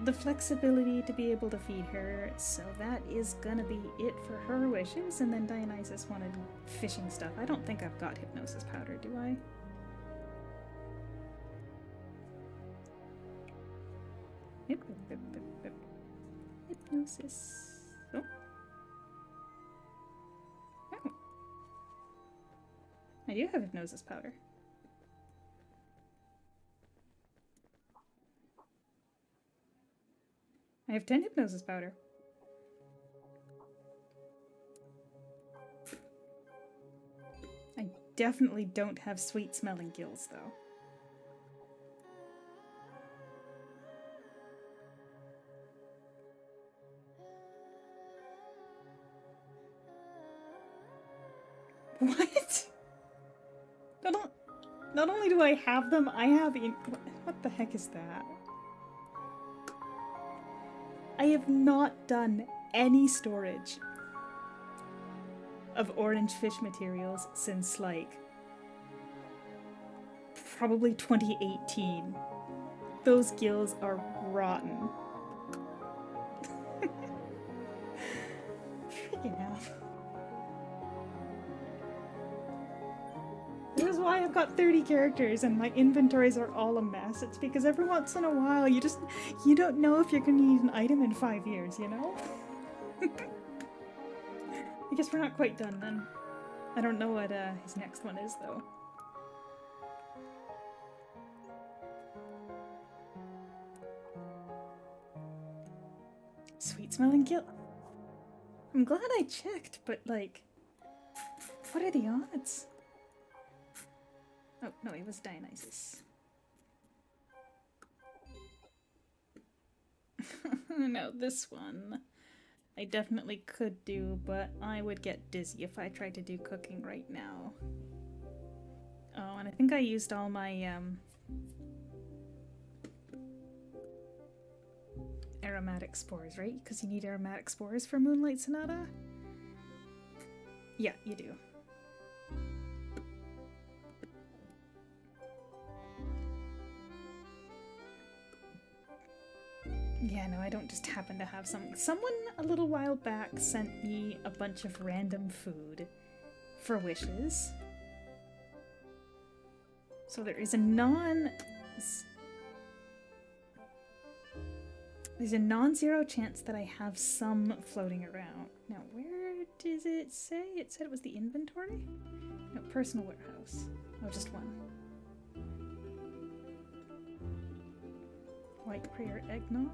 the flexibility to be able to feed her. So that is gonna be it for her wishes. And then Dionysus wanted fishing stuff. I don't think I've got hypnosis powder, do I? Hypnosis. Oh. Oh. I do have hypnosis powder. I have 10 hypnosis powder. I definitely don't have sweet smelling gills though. What? Not only do I have them, I have what the heck is that? I have not done any storage of orange fish materials since like probably 2018. Those gills are rotten. Freaking hell. This is why I've got 30 characters and my inventories are all a mess. It's because every once in a while you don't know if you're going to need an item in 5 years, you know? I guess we're not quite done then. I don't know what his next one is though. Sweet smelling gill. I'm glad I checked, but like, what are the odds? Oh, no, it was Dionysus. No, this one I definitely could do, but I would get dizzy if I tried to do cooking right now. Oh, and I think I used all my aromatic spores, right? Because you need aromatic spores for Moonlight Sonata? Yeah, you do. Yeah, no, I don't just happen to have some. Someone a little while back sent me a bunch of random food for wishes. So there is a there's a non-zero chance that I have some floating around. Now, where does it say? It said it was the inventory? No, personal warehouse. Oh, just one. White prayer eggnog.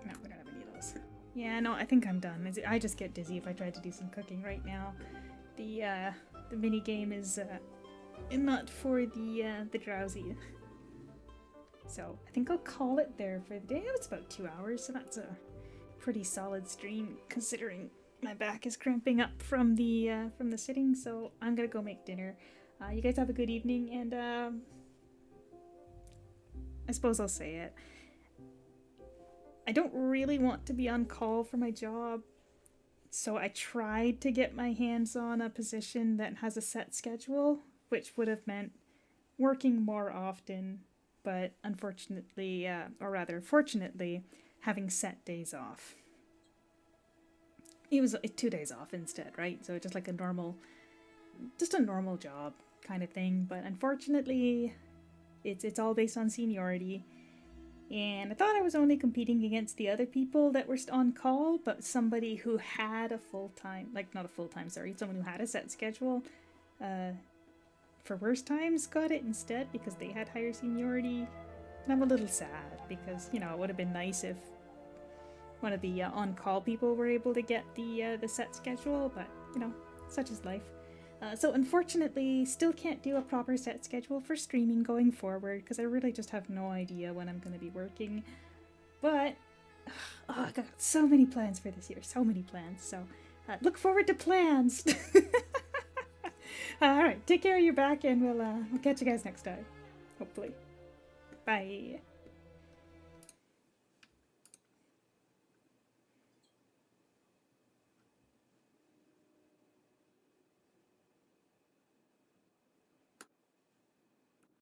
No, we don't have any of those. Yeah, no, I think I'm done. I just get dizzy if I try to do some cooking right now. The mini game is not for the drowsy. So I think I'll call it there for the day. It's about 2 hours, so that's a pretty solid stream considering my back is cramping up from the sitting. So I'm gonna go make dinner. You guys have a good evening, and I suppose I'll say it. I don't really want to be on call for my job, so I tried to get my hands on a position that has a set schedule, which would have meant working more often, but unfortunately, or rather fortunately, having set days off. It was 2 days off instead, right? So just like a normal job kind of thing, but unfortunately it's all based on seniority, and I thought I was only competing against the other people that were on call, but somebody who had a full-time, like not a full-time, sorry, someone who had a set schedule for worse times got it instead because they had higher seniority, and I'm a little sad because, you know, it would have been nice if one of the on-call people were able to get the set schedule, but, you know, such is life. So unfortunately, still can't do a proper set schedule for streaming going forward because I really just have no idea when I'm going to be working. But, oh, I got so many plans for this year, so many plans. So look forward to plans. All right, take care of your back, and we'll catch you guys next time, hopefully. Bye.